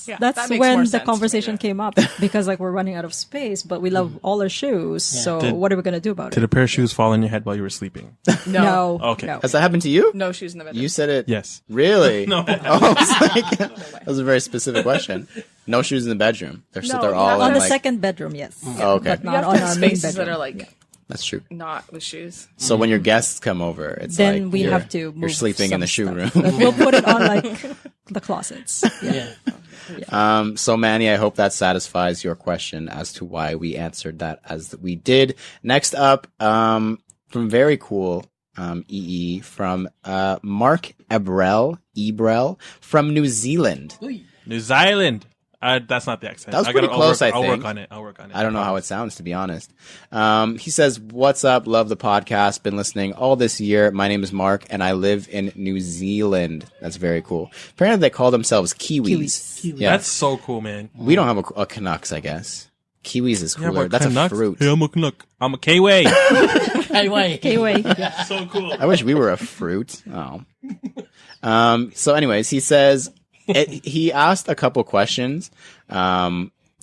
Yeah, That's that makes when more the sense to me, conversation came up because like we're running out of space, but we love all our shoes. So what are we gonna do about Did it? a pair of shoes fall on your head while you were sleeping? No. Okay. No. Has that happened to you? No shoes in the bedroom. You said it. Yes. Really? No. Oh, I was like, that was a very specific question. No shoes in the bedroom. They're No, they're all not in On the like. second bedroom, yes. Oh, okay. But you not have on to have our main spaces bedroom. that are like That's true. not with shoes. So when your guests come over, it's Then like we you're, have to you're move sleeping in the shoe some room. stuff. We'll put it on like the closets. Yeah. So Manny, I hope that satisfies your question as to why we answered that as we did. Next up, from very cool, EE from, Mark Ebrel from New Zealand. New Zealand. That's not the accent. That was pretty close, I I'll think. work on it. I'll work on it. I don't know how it sounds, to be honest. He says, "What's up? Love the podcast. Been listening all this year. My name is Mark, and I live in New Zealand." That's very cool. Apparently, they call themselves Kiwis. Yeah, That's so cool, man. we don't have a Canucks, I guess. Kiwis is Yeah, cooler. but That's Canucks- a fruit. Hey, I'm a Canuck. I'm a Kiwi. Anyway. Anyway, So cool. I wish we were a fruit. Oh. So anyways, he says, he asked a couple questions.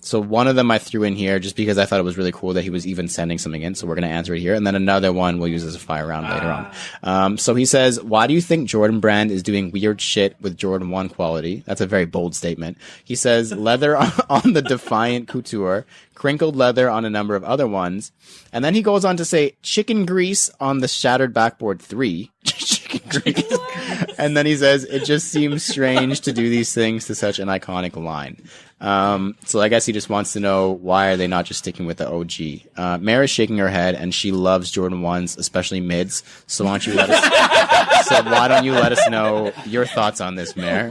So one of them I threw in here just because I thought it was really cool that he was even sending something in. So we're going to answer it here. And then another one we'll use as a fire round later on. So he says, why do you think Jordan Brand is doing weird shit with Jordan 1 quality? That's a very bold statement. He says leather on the Defiant Couture, crinkled leather on a number of other ones. And then he goes on to say chicken grease on the Shattered Backboard 3. Chicken grease. And then he says, it just seems strange to do these things to such an iconic line. So I guess he just wants to know, why are they not just sticking with the OG? Mare is shaking her head and she loves Jordan 1s, especially mids. So why don't you let us know your thoughts on this, Mare?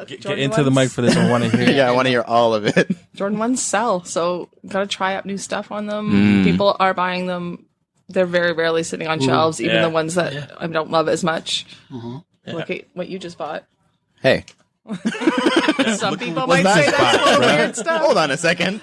Get into the mic for this. I want to hear it. Yeah, I want to hear all of it. Jordan 1s sell, so gotta try out new stuff on them. People are buying them. They're very rarely sitting on shelves, even yeah. the ones that I don't love as much. Look at what you just bought. Hey. Some people Was might that say that's full of weird stuff. Hold on a second.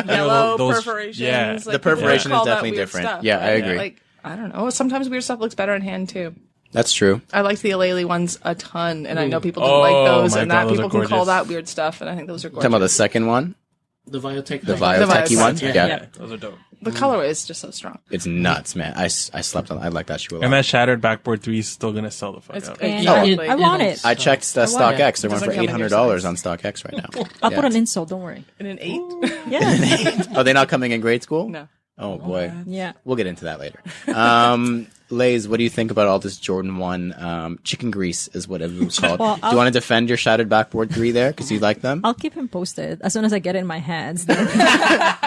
Yellow those- perforations. yeah. The perforation people is call that definitely weird different. stuff, Yeah, I agree. Like, I don't know. Sometimes weird stuff looks better in hand too. That's true. I liked the Aleli ones a ton, and I know people didn't Oh, like those, my and God, that those people are can call gorgeous. that weird stuff, and I think those are gorgeous. Talking about the second one, The Biotech. the Biotech Biotechy one. ones, Yeah. Those are dope. The colorway is just so strong. It's nuts, man. I slept on. I like that shoe a lot. And that Shattered Backboard 3 is still going to sell the fuck It's out. and exactly. I want it. I checked StockX. They're going Doesn't for come in your $800 size. on StockX right now. I'll Yeah. put an insole. Don't worry. In an 8? Yeah. Are they not coming in grade school? No. Oh boy. Yeah. We'll get into that later. Laze, what do you think about all this Jordan 1 chicken grease is what it was called? Well, Do you want to defend your Shattered Backboard 3 there because you like them? I'll keep him posted as soon as I get it in my hands. Then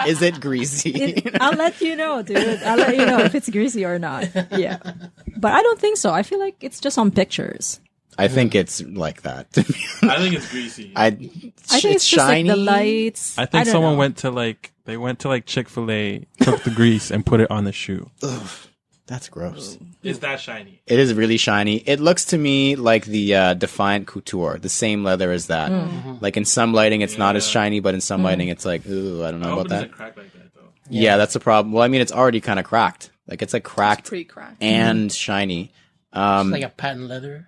Is it greasy? I'll let you know, dude. I'll let you know if it's greasy or not. Yeah. But I don't think so. I feel like it's just on pictures. I think it's like that. I think it's greasy. I think it's just shiny. like the lights. I think don't someone know. went to Chick-fil-A, took the grease and put it on the shoe. That's gross. Is that shiny? It is really shiny. It looks to me like the Defiant Couture, the same leather as that. Like in some lighting, it's not as shiny, but in some lighting, it's like, ooh, I don't know about that. Crack like that though. Yeah, that's a problem. Well, I mean, it's already kind of cracked. Like it's like cracked Pre-cracked. and shiny. It's like a patent leather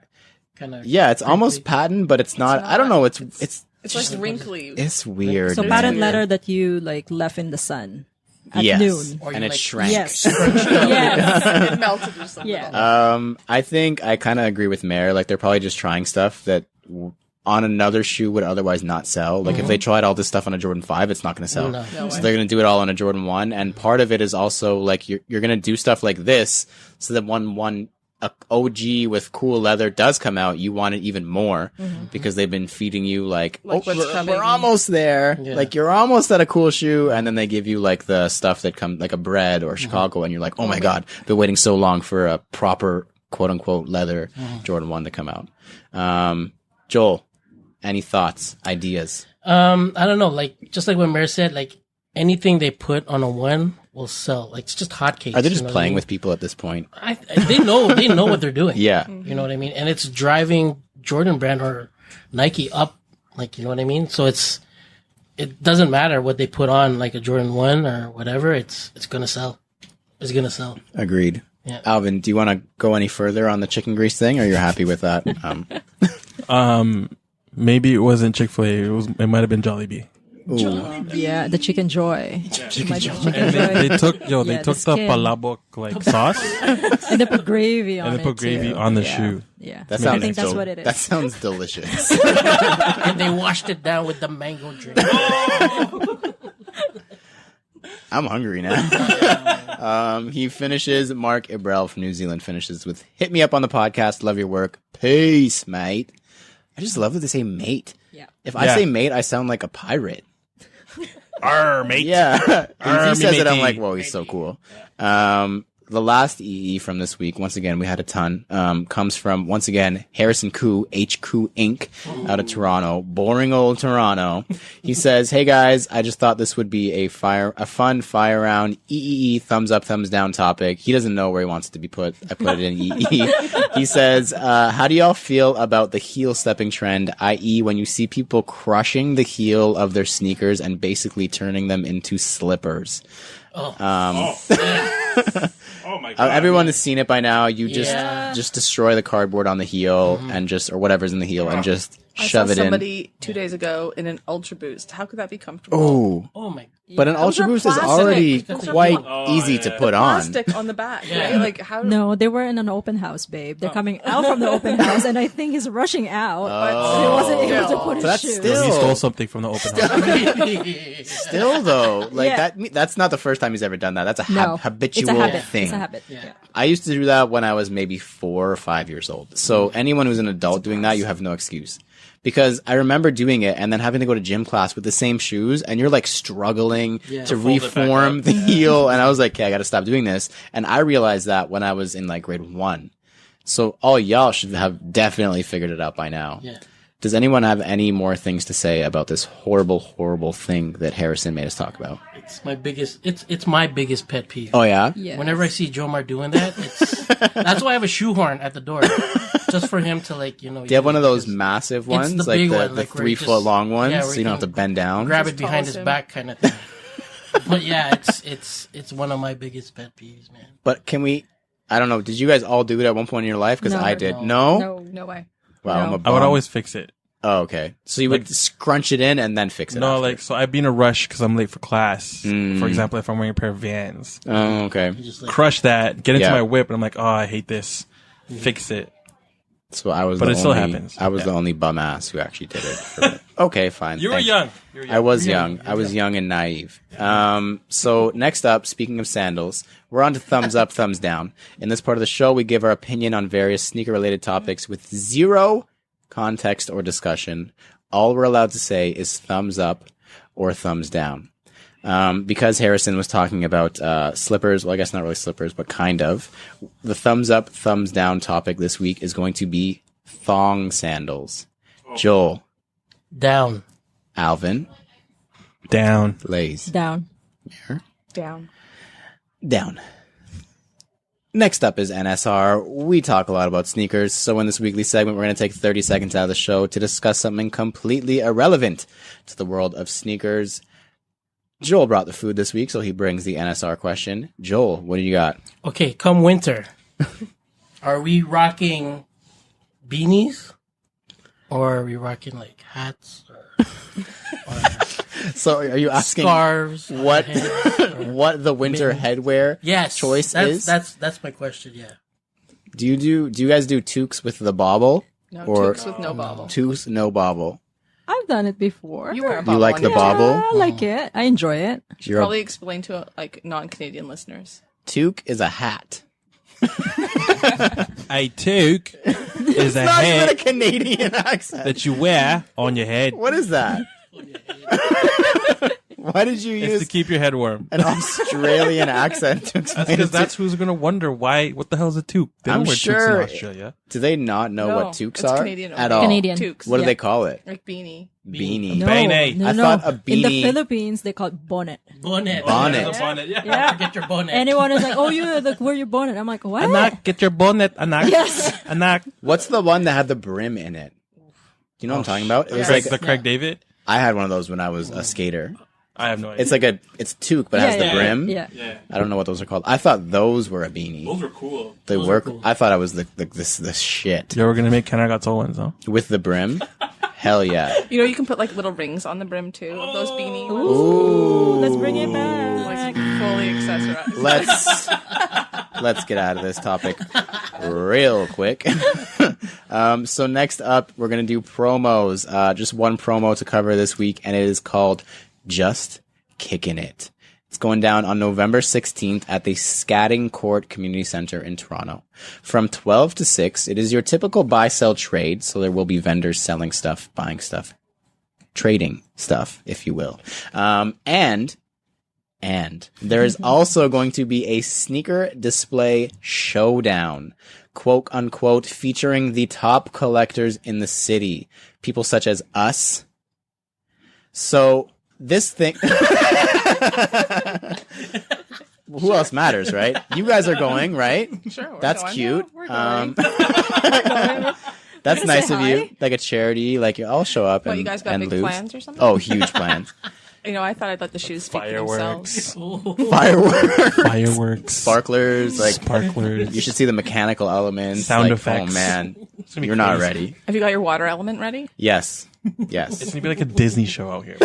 kind of. Yeah, it's almost patent, but it's not. I don't know. It's It's like wrinkly. it's weird. So man. patent weird. leather that you like left in the sun at Yes. noon. Or and you it like shrank. Yes. Yeah. Yes. It melted or something. Yeah. I think I kind of agree with Mare. Like they're probably just trying stuff that on another shoe would otherwise not sell. Like if they tried all this stuff on a Jordan 5, it's not going to sell. No. No So way. they're going to do it all on a Jordan 1. And part of it is also like you're going to do stuff like this so that one a OG with cool leather does come out, you want it even more because they've been feeding you like Like oh, what's coming. we're almost there. Yeah. Like you're almost at a cool shoe. And then they give you like the stuff that comes like a bread or Chicago. And you're like, oh my God, been waiting so long for a proper quote unquote leather Jordan 1 to come out. Joel, any thoughts, ideas? I don't know. Like just like what Mare said, like anything they put on a 1 will sell. Like it's just hotcakes. Are they just you know playing what with people at this point? I mean? They know what they're doing. Yeah. You know what I mean? And it's driving Jordan Brand or Nike up. Like, you know what I mean? So it doesn't matter what they put on, like a Jordan 1 or whatever. It's going to sell. It's going to sell. Agreed. Yeah. Alvin, do you want to go any further on the chicken grease thing, or you're happy with that? Maybe it wasn't Chick-fil-A. It might have been Jollibee. Yeah, the chicken joy. Chicken joy. And they took the skin. palabok like sauce And they put gravy on it. and they put gravy too. on the Yeah. shoe. Yeah. That I sounds think that's what it is. That sounds delicious. And they washed it down with the mango drink. I'm hungry now. He finishes. Mark Ibrel from New Zealand finishes with, "Hit me up on the podcast. Love your work. Peace, mate." I just love that they say mate. Yeah. If I say mate, I sound like a pirate. Arr, mate. Yeah. If he says it, I'm matey. like, whoa, he's so cool. The last EE from this week, once again, we had a ton, comes from, once again, Harrison Koo, H. Koo Inc., out of Toronto. Boring old Toronto. He says, "Hey guys, I just thought this would be a fun fire round EEE thumbs up, thumbs down topic." He doesn't know where he wants it to be put. I put it in EE. He says, "How do y'all feel about the heel stepping trend, i.e. when you see people crushing the heel of their sneakers and basically turning them into slippers?" Oh my god. Everyone has seen it by now. You Yeah. just destroy the cardboard on the heel and just, or whatever's in the heel, and just I shove saw it in. somebody 2 days ago in an Ultra Boost. How could that be comfortable? Oh, Oh my. but an Those Ultra are Boost is plastic. already Those are quite pla- easy to put on. Plastic on the back, Yeah. right? Like how? No, they were in an open house, babe. They're coming out from the open house, and I think he's rushing out. But he wasn't able to put his that's shoes. still- He stole something from the open house. Still though, like Yeah. that's not the first time he's ever done that. That's a No, habitual it's a habit. thing. It's a habit. Yeah. I used to do that when I was maybe 4 or 5 years old. So anyone who's an adult doing that, you have no excuse. Because I remember doing it and then having to go to gym class with the same shoes, and you're like struggling Yeah. to To fold it back reform up. the heel. And I was like, okay, I got to stop doing this. And I realized that when I was in like grade 1. So all y'all should have definitely figured it out by now. Yeah. Does anyone have any more things to say about this horrible, horrible thing that Harrison made us talk about? It's my biggest. It's my biggest pet peeve. Oh yeah? Yes. Whenever I see Jomar doing that, that's why I have a shoehorn at the door, just for him to like, you know. Do you have one of those massive ones? the Like big the, one, the like where 3 you just- foot long ones? yeah, so where you you don't have to can bend down? grab Just it behind toss his him. back kind of thing. But yeah, it's one of my biggest pet peeves, man. But can we, I don't know, did you guys all do it at one point in your life? Because No. I did. No. No? No way. Wow, I'm a No. bum. I would always fix it. Oh, okay. So you would scrunch it in and then fix it No, after. like, so I'd be in a rush because I'm late for class. Mm. For example, if I'm wearing a pair of Vans. Oh, okay. Just like, Crush that, get into Yeah. my whip, and I'm like, oh, I hate this. Fix it. So I was But the it still only, happens. I was the only bum ass who actually did it. For it. Okay, fine. You were Thanks. young. I was young. I was young and naive. So next up, speaking of sandals, we're on to thumbs up, thumbs down. In this part of the show, we give our opinion on various sneaker related topics with zero context or discussion. All we're allowed to say is thumbs up or thumbs down. Because Harrison was talking about slippers, well, I guess not really slippers, but kind of. The thumbs up, thumbs down topic this week is going to be thong sandals. Joel, down. Alvin, Down. Lays, Down. Down. down. Next up is NSR. We talk a lot about sneakers, so in this weekly segment, we're going to take 30 seconds out of the show to discuss something completely irrelevant to the world of sneakers. Joel brought the food this week, so he brings the NSR question. Joel, what do you got? Okay, come winter, are we rocking beanies, or are we rocking like hats or So are you asking scarves? on what heads, or- what the winter headwear Yes, choice that's, is? That's my question. Yeah. Do you guys do toques with the bobble? No Or- toques with no bobble. Toques, no bobble. I've done it before. You wear a You bobble. like on the your bobble? Yeah, I like it. I enjoy it. You're Probably explain to like non-Canadian listeners. toque is a hat. A toque is a Not even a hat Canadian accent. that you wear on your head. What is that? Why did you It's use to keep your head warm. an Australian accent to explain Because it? that's who's gonna wonder why. What the hell is a toque? They don't I'm wear sure- toques in Australia. Do they not know No, what toques it's are Canadian at only. all? Canadian. Toques. What do Yeah. they call it? Like beanie. Beanie. No, Bene. no, I no. thought a In the beanie- Philippines, they call it bonnet. Bonnet. Bonnet. The bonnet. Yeah. Yeah. Get your bonnet. Anyone is like, oh, you like, wear your bonnet. I'm like, what? Anak, get your bonnet, anak. Yes. Anak. What's the one that had the brim in it? Do you know what I'm talking about? It was Craig, like the Craig David. I had one of those when I was a skater. I have no idea. It's like it's toque, but it has the brim. Yeah. I don't know what those are called. I thought those were a beanie. Those were cool. They Those were. are cool. I thought I was the shit Yo, we're gonna make Canada Got Soul ones, huh? with the brim. Hell yeah! You know, you can put like little rings on the brim too of those beanie ones. Ooh, let's bring it back. Like fully accessorized. Let's get out of this topic real quick. So next up, we're gonna do promos. Just one promo to cover this week, and it is called "Just Kicking It." It's going down on November 16th at the Scatting Court Community Center in Toronto. From 12 to 6, it is your typical buy-sell trade, so there will be vendors selling stuff, buying stuff, trading stuff, if you will. And there is also going to be a sneaker display showdown, quote unquote, featuring the top collectors in the city, people such as us. So this thing, who else matters, right? You guys are going, right? Sure. we're That's going. cute. Yeah, we're going. That's gonna nice say of you. hi? Like a charity, like I'll show up What, and you guys got and big lose. plans or something? Oh, huge plans! You know, I thought I'd let the shoes speak for themselves. Fireworks. Fireworks, Fireworks. sparklers, like Sparklers. you should see the mechanical elements. Sound like, effects. Oh man, It's gonna be you're not crazy. ready. Have you got your water element ready? Yes, It's yes. gonna be like a Disney show out here.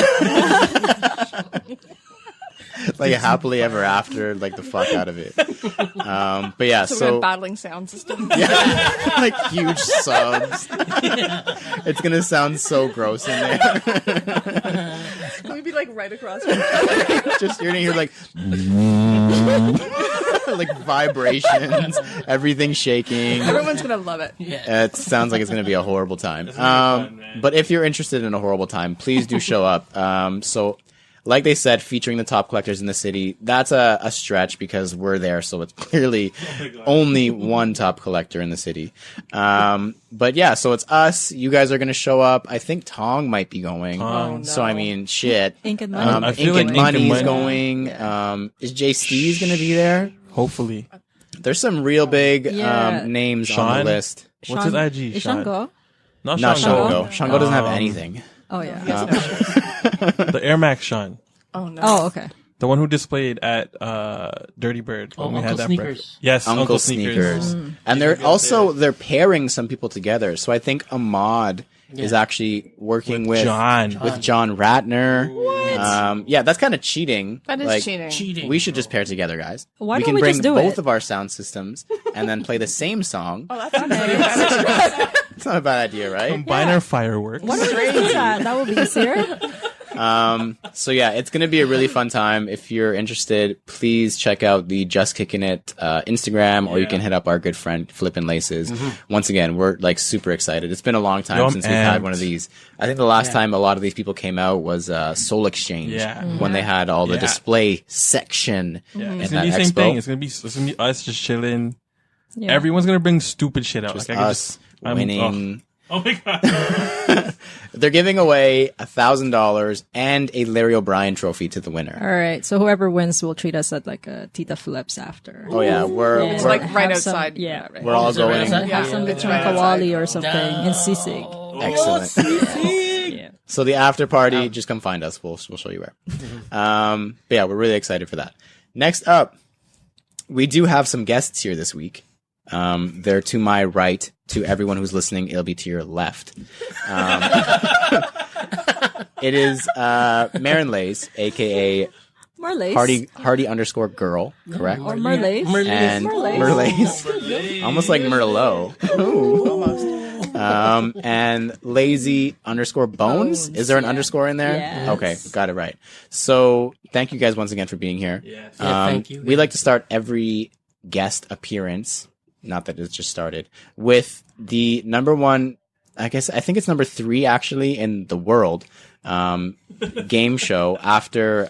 Like a happily ever after, like the fuck out of it. But yeah, So, we're so battling sound system. yeah, like huge subs. It's gonna sound so gross in there. Can we be like right across from each other? Just you're gonna hear like like vibrations, everything shaking. Everyone's gonna love it. Yeah. It sounds like it's going to be a horrible time. fun, man. But if you're interested in a horrible time, please do show up. So, like they said, featuring the top collectors in the city, that's a stretch because we're there. So it's clearly only one top collector in the city. But yeah, so it's us. You guys are going to show up. I think Tong might be going. Oh, no. So, I mean, shit. Ink and money. I Ink feel and like Ink and Money's Money- going. Is Jay Steve's going to be there? Hopefully. There's some real big Yeah. names on Sean? the list. What's his IG? Is Sean go? Not Not Sean. Shango. Shango doesn't have anything. Oh, yeah. The Air Max Sean. Oh no. Oh, okay. The one who displayed at Dirty Bird. Oh, when we Uncle had that Sneakers. breakfast. Yes, Uncle Sneakers. And they're pairing some people together. So I think Ahmad is actually working with John. John Ratner. Yeah, that's kind of cheating. That is Like, cheating. Cheating. We should just pair together, guys. Why we don't can we bring just do both it? of our sound systems and then play the same song. Oh, that sounds like a better. It's not a bad idea, right? Combine our fireworks. Why don't we just do that? That would be easier. So yeah, it's going to be a really fun time. If you're interested, please check out the Just Kicking It Instagram, or you can hit up our good friend Flippin' Laces. Once again, we're like super excited. It's been a long time Yo, I'm since we've had amped. one of these. I think the last time a lot of these people came out was Soul Exchange, Yeah. when they had all the Yeah. display section Yeah. at It's that gonna be the same expo. thing. It's gonna be us just chilling. Yeah. Everyone's gonna bring stupid shit out. Just Like, I can us I'm- winning. Oh my god. They're giving away $1,000 and a Larry O'Brien trophy to the winner. All right. So whoever wins will treat us at like a Tita Phillips after. Oh yeah, we're And It's like have right some- outside. yeah. Right. we're all Is it right going. outside? Have Yeah, some it's between right outside. Kawali or something in Sisig. Excellent. Yeah. So the after party, just come find us. We'll show you where. But yeah, we're really excited for that. Next up, we do have some guests here this week. They're to my right. To everyone who's listening, it'll be to your left. It is Marin Lays, aka Marlays. Hardie _girl, correct? Or Marlays. And Marlays. Merlays. Almost like Merlot. Almost. And Laizey _Bonez. Is there an underscore in there? Yes. Okay, got it right. So thank you guys once again for being here. Yes. Yeah, thank you. We like to start every guest appearance, not that it's just started, with the number one, I think it's number 3 actually in the world, game show after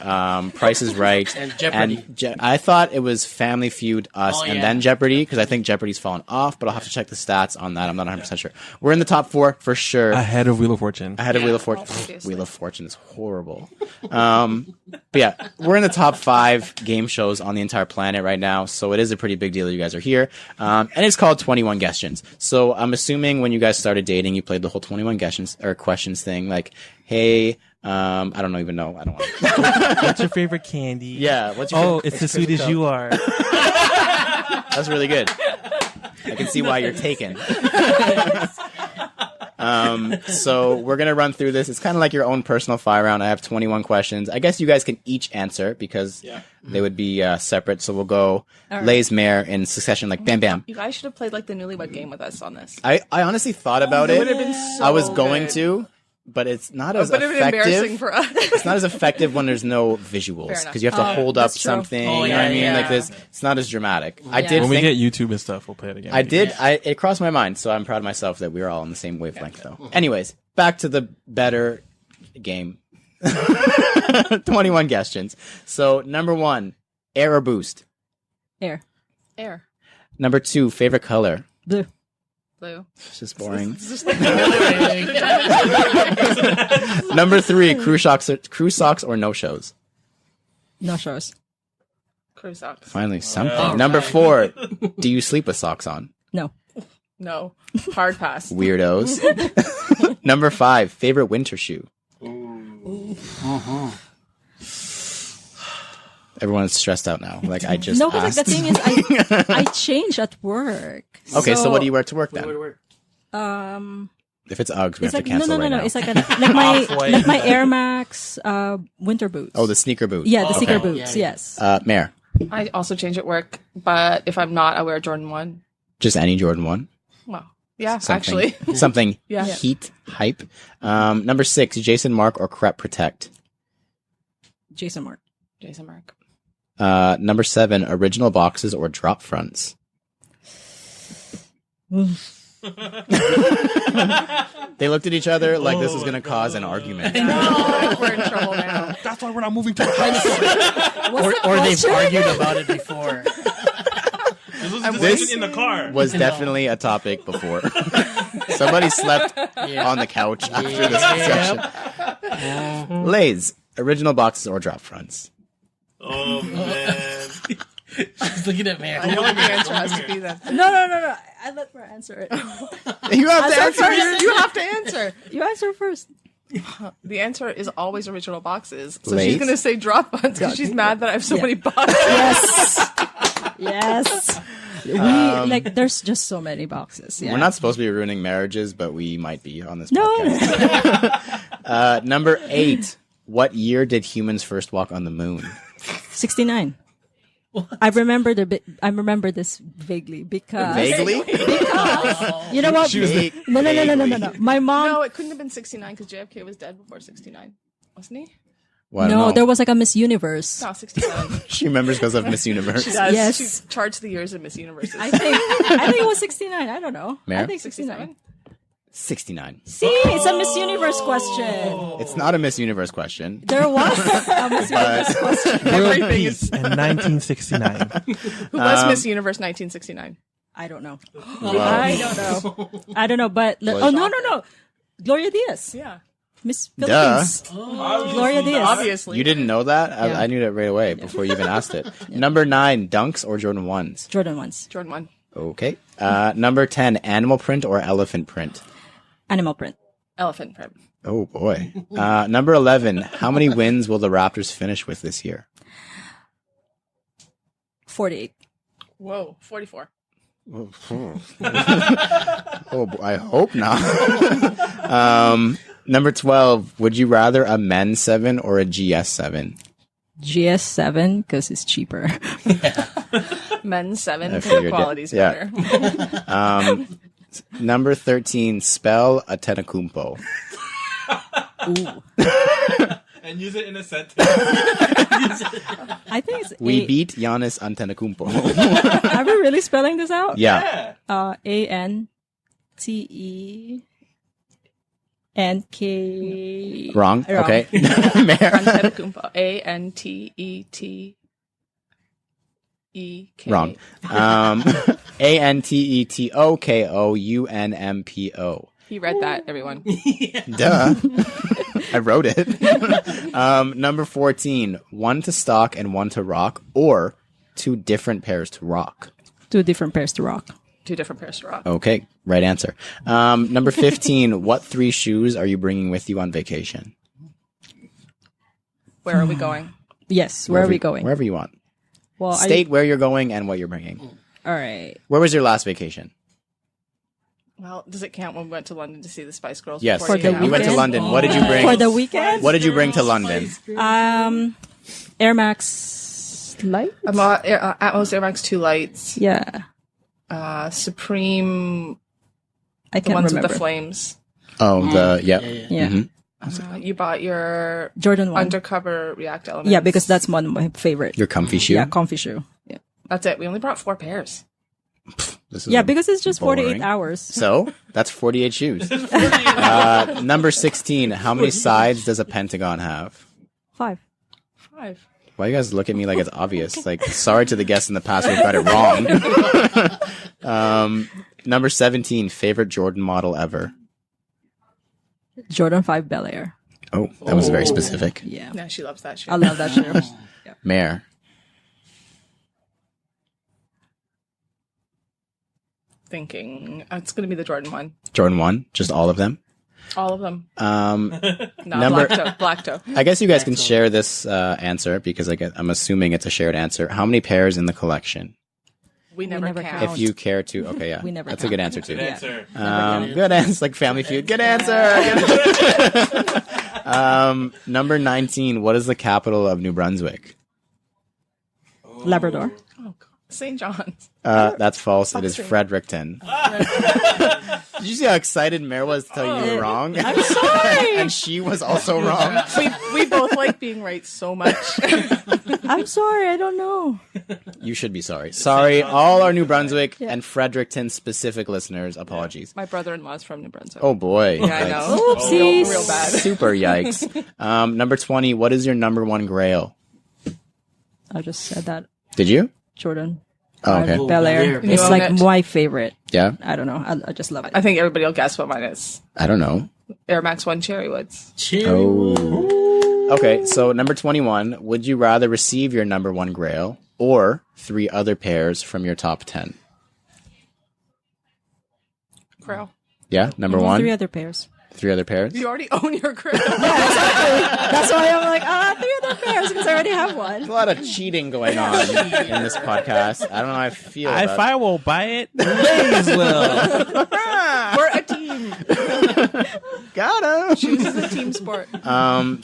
Price is Right And Jeopardy. I thought it was Family Feud, Us, and then Jeopardy, because I think Jeopardy's fallen off, but I'll have to check the stats on that. I'm not 100% sure. We're in the top 4 for sure. Ahead of Wheel of Fortune. Ahead of Wheel of Fortune. Obviously. Wheel of Fortune is horrible. But yeah, we're in the top 5 game shows on the entire planet right now, so it is a pretty big deal that you guys are here. And it's called 21 Questions. So I'm assuming when you guys started dating, you played the whole 21 questions thing. Like, hey, I don't even know. I don't want What's your favorite candy? Yeah. What's your Oh, favorite- it's as sweet as you are. That's really good. I can see why you're taken. So we're going to run through this. It's kind of like your own personal fire round. I have 21 questions. I guess you guys can each answer because they would be separate. So we'll go Lays Mare in succession, like bam, bam. You guys should have played like the Newlywed Game with us on this. I honestly thought about it. would have been so I was going good. to, but it's not as But it would have been embarrassing effective. for us. It's not as effective when there's no visuals enough. because you have to hold up that's true. something. Oh, you know what I mean? yeah. Like this, it's not as dramatic. I Yeah. did When we think get YouTube and stuff, we'll play it again. I did. It crossed my mind, so I'm proud of myself that we were all on the same wavelength, though. Anyways, back to the better game. 21 questions. So, number 1, air or boost? Air. Air. Number 2, favorite color? Blue. Blue. It's just boring. It's just like Number 3, crew socks or no shows? No shows. crew socks. Finally, something. Number 4, do you sleep with socks on? No. No. Hard pass. Weirdos. Number 5, favorite winter shoe? Everyone's stressed out now. Like I just No, because like, asked. the thing is, I change at work. Okay, so what do you wear to work then? If it's Uggs, we It's have like to cancel right no. now. It's like my Air Max winter boots. Oh, the sneaker boot. yeah, the sneaker Okay. boots. Yeah. Yes. Mare, I also change at work, but if I'm not, I wear Jordan 1. just any Jordan 1. Well, yeah, Something, actually. something Yeah. heat hype. Number 6, Jason Mark or Crep Protect. Jason Mark. Jason Mark. Number 7, original boxes or drop fronts. They looked at each other like this was going to cause an argument. We're in trouble now. That's why we're not moving to a house. Or they've argued about it before. This was a This discussion in the car. Was definitely a topic before. Somebody slept on the couch after this discussion. Lays, original boxes or drop fronts. Oh, man. She's looking at me. I know what the answer has to be then. No. I let her answer it. You have to answer. You have to answer. You answer first. The answer is always original boxes. So Lace? she's going to say drop buns because she's mad that I have so many boxes. Yes. We like. There's just so many boxes. Yeah. We're not supposed to be ruining marriages, but we might be on this No. podcast. Number 8. What year did humans first walk on the moon? 69. I remember I remember this vaguely because Vaguely? you know what? No. Vaguely. My mom. No, it couldn't have been 69 because JFK was dead before 69. Wasn't he? Well, I don't No, know. there was like a Miss Universe. No, 67. She remembers because of Miss Universe. She does. Yes. She charts the years of Miss Universes. I think it was 69. I don't know. Mare? I think 69. 69. See, it's a Miss Universe question. It's not a Miss Universe question. There was a Miss Universe question. World Everything Peace is- in 1969. Who was Miss Universe 1969? I don't know. Well, I don't know, but no. Gloria Diaz, Yeah. Miss Duh. Philippines. Gloria Diaz. Obviously. You didn't know that? Yeah. I knew that right away before you even asked it. Number 9, Dunks or Jordan 1s? Jordan ones. Jordan 1. Okay. Number 10, animal print or elephant print? Animal print. Elephant print. Oh, boy. Number 11, how many wins will the Raptors finish with this year? 48. Whoa. 44. Oh, I hope not. Number 12, would you rather a men's 7 or a GS 7? GS7 because it's cheaper. Men's 7. I because figured the it. quality's Yeah. better. Number 13, spell Atenacumpo. And use it in a sentence. I think it's We beat Giannis Antetokounmpo. Are we really spelling this out? Yeah. ANTE. N-K... Wrong. Okay. Mayor. Antetokounmpo. A-N-T-E-T-E-K. Wrong. Antetokounmpo. He read that, everyone. Duh. I wrote it. Number 14. One to stock and one to rock, or two different pairs to rock. Two different pairs to rock. Two different pairs to rock. Okay, right answer. Number 15. What 3 shoes are you bringing with you on vacation? Where are we going? Yes, where are we going? Wherever you want. Well, State where you're going and what you're bringing. all right. Where was your last vacation? Well, does it count when we went to London to see the Spice Girls? Yes, before For the you we went to weekend? London. What did you bring? For the weekend? What did you bring to London? Air Max Light? Atmos Air Max 2 lights. Yeah. Supreme, I the can't ones remember. with the flames. Oh, Yeah. Yeah. Mhm. You bought your Jordan 1. undercover React Elements. Yeah, because that's one of my favorite. Your comfy shoe? Yeah, comfy shoe. Yeah. That's it. We only brought 4 pairs. This is Yeah, because it's just boring. 48 hours. So, that's 48 shoes. Number 16. How many sides does a pentagon have? 5. 5. Why you guys look at me like it's obvious? Like, sorry to the guests in the past who got it wrong. Number 17. Favorite Jordan model ever? Jordan 5 Bel Air. Oh, that was very specific. Yeah. No, she loves that shit. I love that shoe. Mayor. Thinking it's going to be the Jordan 1. Jordan 1? Just all of them? All of them. Um, No, Number- Black Toe. I guess you guys can share this answer because I'm assuming it's a shared answer. How many pairs in the collection? We never never count. count. If you care to. Okay, yeah. We never That's a count. good answer, too. Answer. Good answer. Like Family Feud. Good answer. Number 19. What is the capital of New Brunswick? Labrador. Oh, God. St. John's. That's false. It is Upstream. Fredericton. Did you see how excited Mare was to tell you you were wrong? I'm sorry. And she was also wrong. We both like being right so much. I'm sorry. I don't know. You should be sorry. Sorry, all our New Brunswick and Fredericton specific listeners. Apologies. My brother-in-law's from New Brunswick. Oh boy. yeah, I Like, know. Oopsies. Real bad. Super yikes. Number 20. What is your number 1 grail? I just said that. Did you? Jordan. Oh, okay. Bel Air. Bel Air. It's You like own it? my favorite. Yeah. I don't know. I just love it. I think everybody will guess what mine is. I don't know. Air Max 1 Cherry Woods. Oh. Okay, so number 21. Would you rather receive your number 1 grail or 3 other pairs from your top 10? Crow. Yeah, number 1. 3 other pairs. 3 other pairs. You already own your crow. That's why I'm like, 3 other pairs because I already have one. There's a lot of cheating going on in this podcast. I don't know how I feel. If about I won't buy it, Lays will. We're a team. Got him. Shoes is a team sport.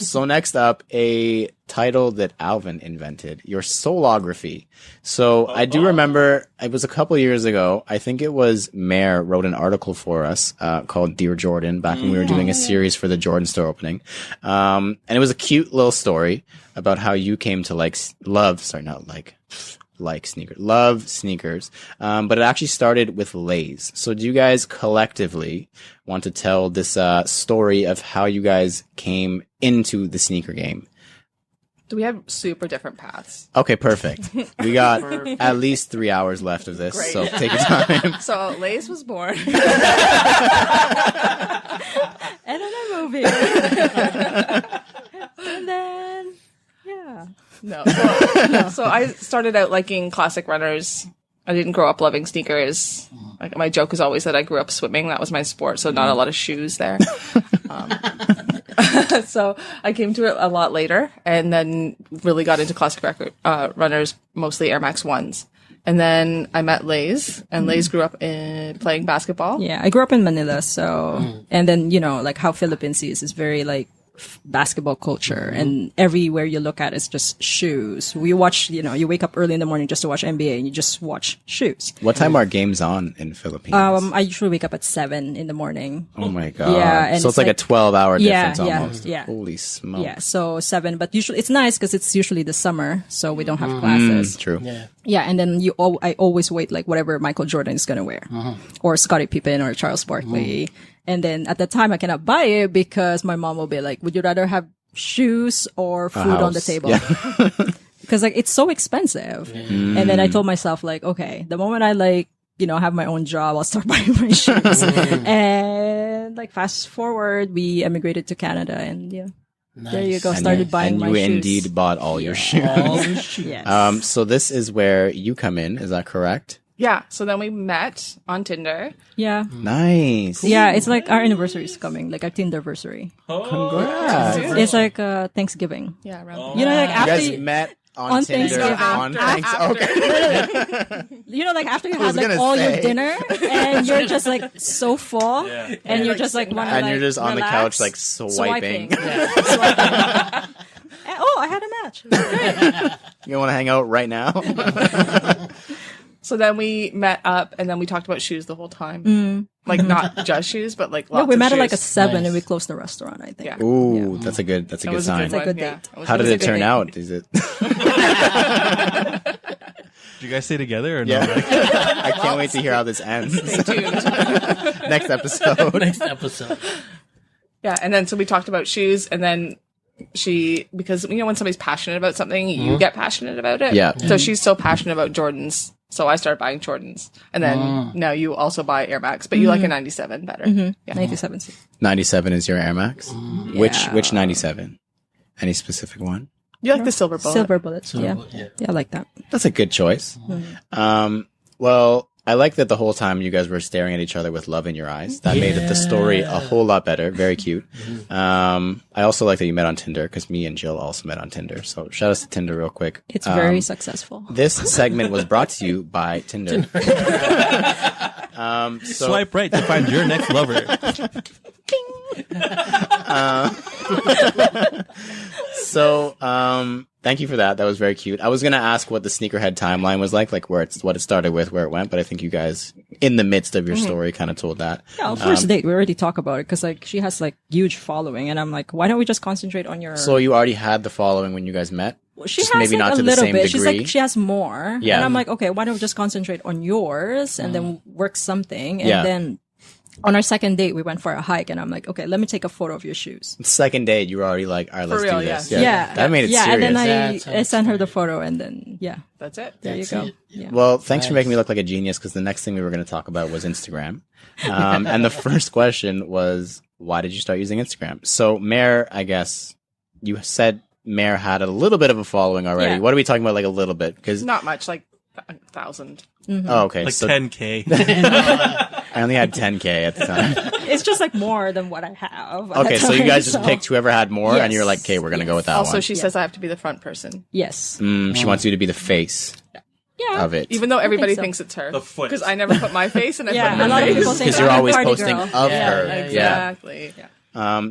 So next up, a title that Alvin invented, your soulography. So I do remember it was a couple years ago. I think it was Mare wrote an article for us called Dear Jordan back when we were doing a series for the Jordan store opening. And it was a cute little story about how you came to love sneakers. But it actually started with Lays. So do you guys collectively want to tell this story of how you guys came into the sneaker game? Do we have super different paths? Okay, perfect. We got at least 3 hours left of this, Great. so take your time. So Lays was born. And then I move here. And then, yeah. No. So I started out liking classic runners. I didn't grow up loving sneakers. Like my joke is always that I grew up swimming. That was my sport. So not a lot of shoes there. So I came to it a lot later and then really got into classic runners, mostly Air Max 1s. And then I met Lays, and Lays grew up playing basketball. Yeah, I grew up in Manila, so, and then, like how Philippines is very like basketball culture, and everywhere you look at is just shoes. We watch, you wake up early in the morning just to watch NBA and you just watch shoes. What time are games on in Philippines? I usually wake up at 7 in the morning. Oh my god. Yeah, and so it's like a 12-hour Yeah, difference yeah, almost. yeah. Holy smokes. Yeah, so 7, but usually it's nice because it's usually the summer, so we don't have classes. True. Yeah, and then I always wait like whatever Michael Jordan is gonna wear, or Scottie Pippen or Charles Barkley, And then at the time I cannot buy it because my mom will be like, would you rather have shoes or food on the house. table? Yeah. Because like it's so expensive. And then I told myself like, okay, the moment I like, have my own job, I'll start buying my shoes. And like fast forward, we emigrated to Canada, and there you go. Started buying my shoes. shoes. And you indeed bought all your shoes. Yes. So this is where you come in. Is that correct? Yeah. So then we met on Tinder. Yeah. Nice. Yeah, it's like our anniversary is coming, like our Tinderversary. Congrats. It's like Thanksgiving. Yeah. Around Like You after guys met on on Tinder Thanksgiving. on Thanksgiving. Okay. like after you I was had like gonna all your say. dinner and you're just like so full and you're just like wanna, And like, you're just on the relax. couch like swiping. Swiping. Oh, I had a match. It was great. You want to hang out right now? So then we met up, and then we talked about shoes the whole time. Like not just shoes, but like lots No, we of met at shoes. like a 7 and Nice. we closed the restaurant, I think. Yeah. Ooh, that's a good That sign. was a good It's a one, good yeah. date. was How did a it good turn date. out? Is it? Do you guys stay together or no? Yeah. I can't wait to hear how this ends. Stay tuned. Next episode. Next episode. Yeah, and then so we talked about shoes, and then because when somebody's passionate about something, you get passionate about it. Yeah. So she's so passionate about Jordans, so I started buying Jordans, and then now you also buy Air Max, but you like a 97 better. Yeah. 97. 97 is your Air Max. Which 97? Any specific one? You like the silver bullet. Silver bullets. So, Yeah, yeah. I like that. That's a good choice. Well, I like that the whole time you guys were staring at each other with love in your eyes. That made the story a whole lot better. Very cute. I also like that you met on Tinder because me and Jill also met on Tinder. So shout out to Tinder real quick. It's very successful. This segment was brought to you by Tinder. So Swipe right to find your next lover. thank you for that. That was very cute. I was gonna ask what the Sneakerhead timeline was like what it started with, where it went, but I think you guys, in the midst of your story, kind of told that. Yeah, first date, we already talk about it because like she has like huge following, and I'm like, why don't we just concentrate on your? So you already had the following when you guys met? She just has maybe like not a to the little same bit. She's degree. like she has more, Yeah. and I'm like, okay, why don't we just concentrate on yours and then work something, and Yeah. then. On our second date, we went for a hike, and I'm like, okay, let me take a photo of your shoes. Second date, you were already like, all right, let's real, do this. yeah. That made it yeah, serious. and then That's how I it's sent her the photo, and then That's it. there That's you go. it. Yeah. Well, thanks for Nice. making me look like a genius because the next thing we were going to talk about was Instagram. And the first question was, why did you start using Instagram? So, Mare, I guess you said Mare had a little bit of a following already. Yeah. What are we talking about, like a little bit? Because Not much, like 1,000. oh, okay, Like so 10K. I only had 10K at the time. It's just like more than what I have. at Okay, the so you time, guys just so- picked whoever had more, and Yes. you're like, okay, we're going to go with that Also, one. she says I have to be the front person, Yes. She wants you to be the face Yeah. of it. even though everybody so. thinks it's her. The foot. Because I never put my face, and I Yeah, put a her lot of face. people think Because you're I'm a always party posting girl. of Yeah, her. Exactly.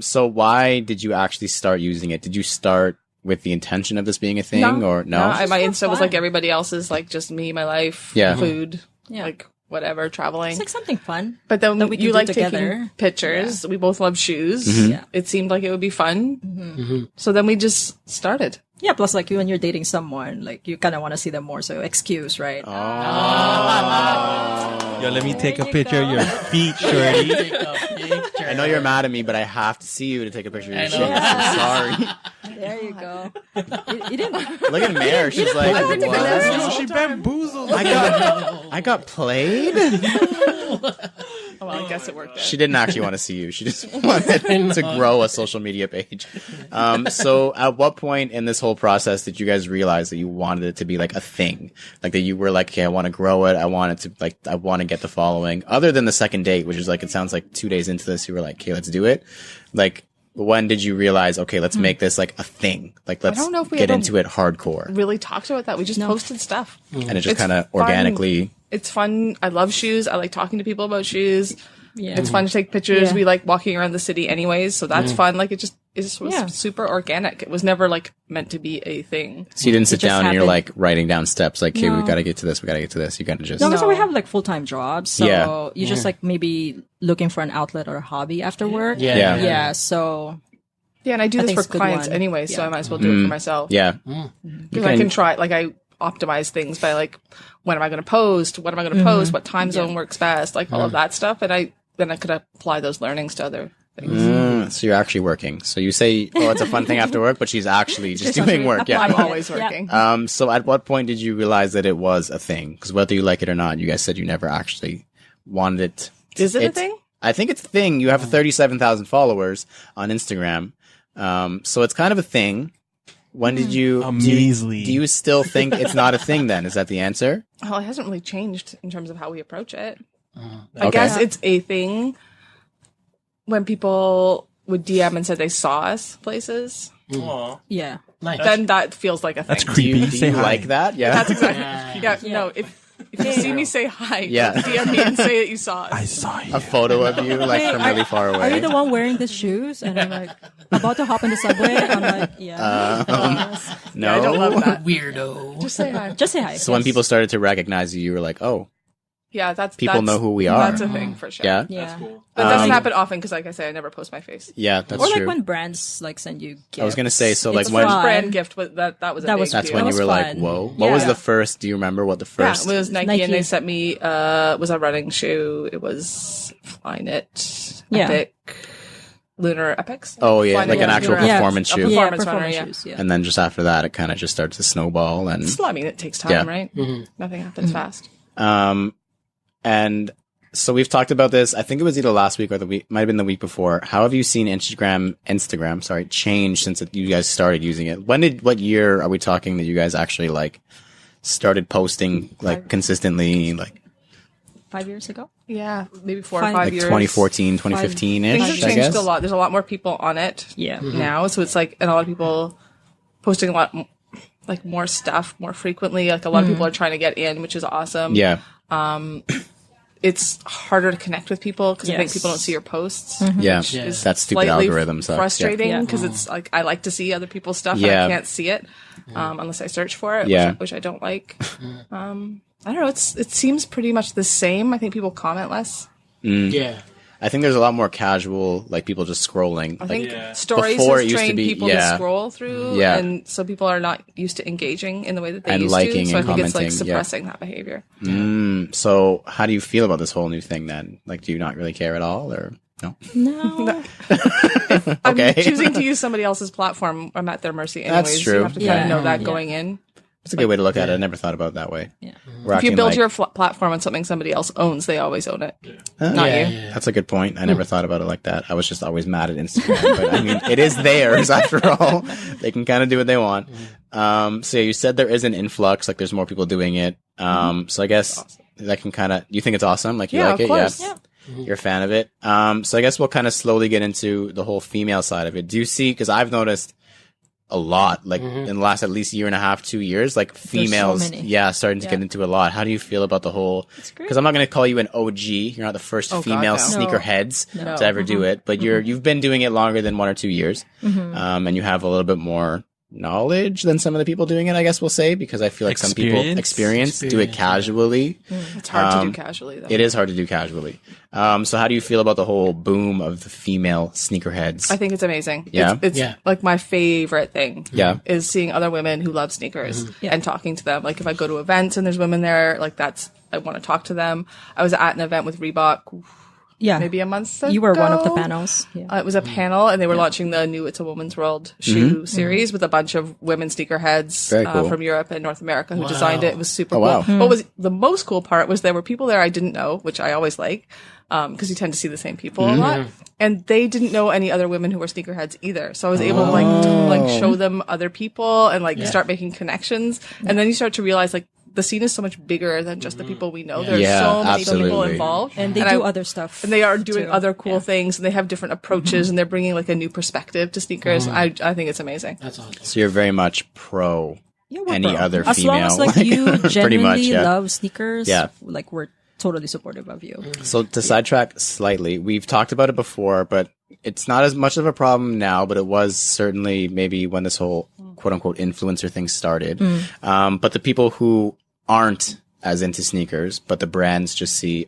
So why did you actually start using it? Did you start with the intention of this being a thing, or no? My so Insta was fun. like everybody else's, like just me, my life, Yeah. food, Yeah. like whatever, traveling. It's like something fun. But then that we can you do like together. taking pictures. We both love shoes. Mm-hmm. Yeah. It seemed like it would be fun. So then we just started. Yeah, plus like when you're dating someone, like you kind of want to see them more, so excuse, right? Yo, let me take a you picture of go. your feet, shorty. Take a picture. I know you're mad at me, but I have to see you to take a picture of your I shoes. know. I'm sorry. There you go. You didn't. Look at Mare. She's like, what? She bamboozled. I got played? Oh, well, I guess it worked out. She didn't actually want to see you. She just wanted to grow a social media page. So at what point in this whole process did you guys realize that you wanted it to be like a thing? Like that you were like, okay, I want to grow it. I want it to I want to get the following. Other than the second date, which is like, it sounds like 2 days into this, you were like, okay, let's do it. Like, when did you realize, okay, let's make this like a thing? Like, let's don't know if we get ever- into it hardcore. Really talked about that. We just posted stuff. And it just It's kind of fun. organically. It's fun. I love shoes. I like talking to people about shoes. Yeah. It's fun to take pictures. Yeah. We like walking around the city anyways, so that's fun. Like it just was Yeah. super organic. It was never like meant to be a thing. So you didn't sit just down and you're happened. like writing down steps like, okay, we No. got to get to this. We got to get to this. You got to just. No, so we No. have like full-time jobs, so Yeah. you just like maybe looking for an outlet or a hobby after work. Yeah. Yeah. So Yeah, and I do I this think for it's a good clients one. anyway, so Yeah. I might as well do it for myself. Yeah. Because I can try, like, I optimize things by, like, when am I going to post? What am I going to post? What time zone works best? Like, all of that stuff. And then I could apply those learnings to other things. So you're actually working. So you say, oh, it's a fun thing after work, but she's actually just doing work. Yeah. I'm always working. So at what point did you realize that it was a thing? Because whether you like it or not, you guys said you never actually wanted it. Is it a thing? I think it's a thing. You have 37,000 followers on Instagram. So it's kind of a thing. When did you... A measly. Do you still think it's not a thing then? Is that the answer? Well, it hasn't really changed in terms of how we approach it. I Okay. guess it's a thing when people would DM and said they saw us places. Yeah. Nice. Then that feels like a thing. That's Do creepy. you, do Say you hi. like that? Yeah. That's exactly. No, if you see me, say hi. Yeah. DM me and say that you saw us. I saw you. A photo of you like Hey, from really far away. Are you the one wearing the shoes? And I'm like, about to hop on the subway. I'm like, yeah. No. I don't love that. Weirdo. Just say hi. Just say hi. So when people started to recognize you, you were like, oh, Yeah, that's people know who we are. That's a thing for sure. Yeah. Yeah. But it doesn't happen often because, like I say, I never post my face. Yeah, that's Or like true. when brands like send you gifts. I was gonna say, so like It's when fun. Brand gift, but that was a That big was- that's deal. when That you was were like, fun. whoa. What was Yeah. the first? Do you remember what the Yeah, first? it was Nike, Nike. and they sent me was a running shoe. It was Flyknit Yeah. Epic Lunar Epics. Oh yeah, Flyknit like an actual Lunar Epics. performance A shoe. performance yeah, runner, performance yeah. shoes. Yeah. And then just after that, it kind of just started to snowball. And Well, I mean, it takes time, Yeah. right? Nothing happens fast. and so we've talked about this. I think it was either last week or the week, might have been the week before. How have you seen Instagram, sorry, change since you guys started using it? What year are we talking that you guys actually like started posting like consistently, like 5 years ago? Yeah, maybe 4 or Fine. 5 like years. 2014, 2015 Things ish? have I changed guess. a lot. There's a lot more people on it Yeah. now, so it's like, and a lot of people posting a lot, like more stuff more frequently. Like a lot of people are trying to get in, which is awesome. Yeah, It's harder to connect with people because I think Yes. people don't see your posts. yeah. Yeah. That stupid Slightly algorithm sucks. frustrating Yeah. because it's like I like to see other people's stuff Yeah. and I can't see it unless I search for it, Yeah. which I don't like. I don't know. It seems pretty much the same. I think people comment less. Yeah. I think there's a lot more casual, like people just scrolling. I Like, think Yeah. stories Before it has used to trained be- people yeah. to scroll through, Yeah. and so people are not used to engaging in the way that they And used liking to. So I and think it's like commenting, yeah. suppressing that behavior. So how do you feel about this whole new thing then? Like, do you not really care at all, or no? No. Okay. I'm choosing to use somebody else's platform. I'm at their mercy anyways. That's true. You have to kind Yeah. of know that Yeah. going in. It's a good way to look at it. I never thought about it that way. Yeah. We're If you acting build like- your platform on something somebody else owns, they always own it. Not Yeah, you. yeah. That's a good point. I never thought about it like that. I was just always mad at Instagram, but I mean, it is theirs after all. They can kind of do what they want. So yeah, you said there is an influx, like there's more people doing it. So I guess that can kind of, you think it's awesome? Like you Yeah, like of it? course. Yeah. You're a fan of it. So I guess we'll kind of slowly get into the whole female side of it. Do you see, cause I've noticed a lot, like in the last at least year and a half, 2 years, like females, many. starting to get into a lot. How do you feel about the whole? great. Because I'm not going to call you an OG. You're not the first Oh, God, female no. sneakerheads No. to ever do it, but you've been doing it longer than 1 or 2 years, and you have a little bit more knowledge than some of the people doing it. I guess we'll say, because I feel like some people experience do it Experience, casually. It's hard to do casually, though. It is hard to do casually. So how do you feel about the whole boom of the female sneakerheads? I think it's amazing. Yeah? It's Yeah. like my favorite thing. Yeah. Is seeing other women who love sneakers Yeah. and talking to them. Like if I go to events and there's women there, like I want to talk to them. I was at an event with Reebok Yeah. maybe a month ago. You were one of the panels. Yeah. It was a panel, and they were launching the new "It's a Woman's World" shoe series with a bunch of women sneakerheads Very cool. from Europe and North America who designed it. It was super Oh, wow. cool. What was the most cool part was there were people there I didn't know, which I always like, because you tend to see the same people a lot, and they didn't know any other women who were sneakerheads either. So I was able to show them other people and start making connections, and then you start to realize the scene is so much bigger than just the people we know. There's Yeah, so many people absolutely. involved, And they do other stuff. and they are doing too. other cool Yeah. things, and they have different approaches, and they're bringing a new perspective to sneakers. I think it's amazing. That's awesome. So you're very much pro Yeah, we're any pro. other as long as female, you pretty genuinely much, yeah. love sneakers, Yeah. we're totally supportive of you. So to sidetrack slightly, we've talked about it before, but it's not as much of a problem now, but it was certainly maybe when this whole quote unquote influencer thing started. But the people who aren't as into sneakers, but the brands just see,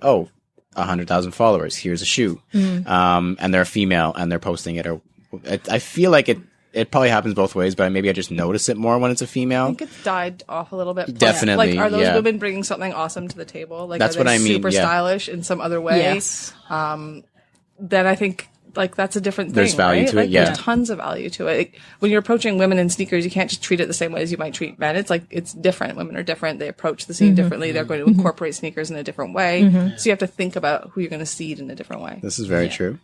100,000 followers, here's a shoe. And they're a female and they're posting it. Or I feel like it probably happens both ways, but maybe I just notice it more when it's a I female. think it's died off a little bit. Definitely, Like, are those yeah. women bringing something awesome to the table? Like, That's are they what I mean, super yeah. stylish in some other way? Yes. Then I think, like, that's a different thing. There's value right? to it, Like, yeah. There's tons of value to it. When you're approaching women in sneakers, you can't just treat it the same way as you might treat men. It's like, it's different. Women are different. They approach the scene differently. They're going to incorporate sneakers in a different way. So you have to think about who you're going to seed in a different way. This is very true.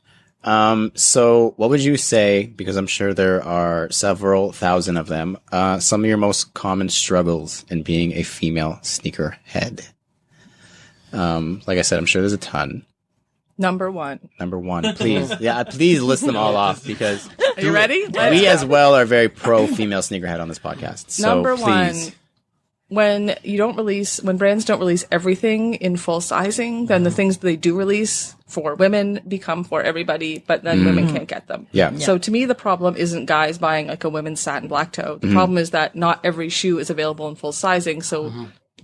So what would you say, because I'm sure there are several thousand of them, some of your most common struggles in being a female sneakerhead? Like I said, I'm sure there's a ton. Number one. Number one, please. Yeah, please list them all off because Are you ready? we as well are very pro female sneakerhead on this podcast. So Number please. one. When brands don't release everything in full sizing, then the things they do release for women become for everybody, but then women can't get them. Yeah. So to me, the problem isn't guys buying like a women's satin black toe. The problem is that not every shoe is available in full sizing. So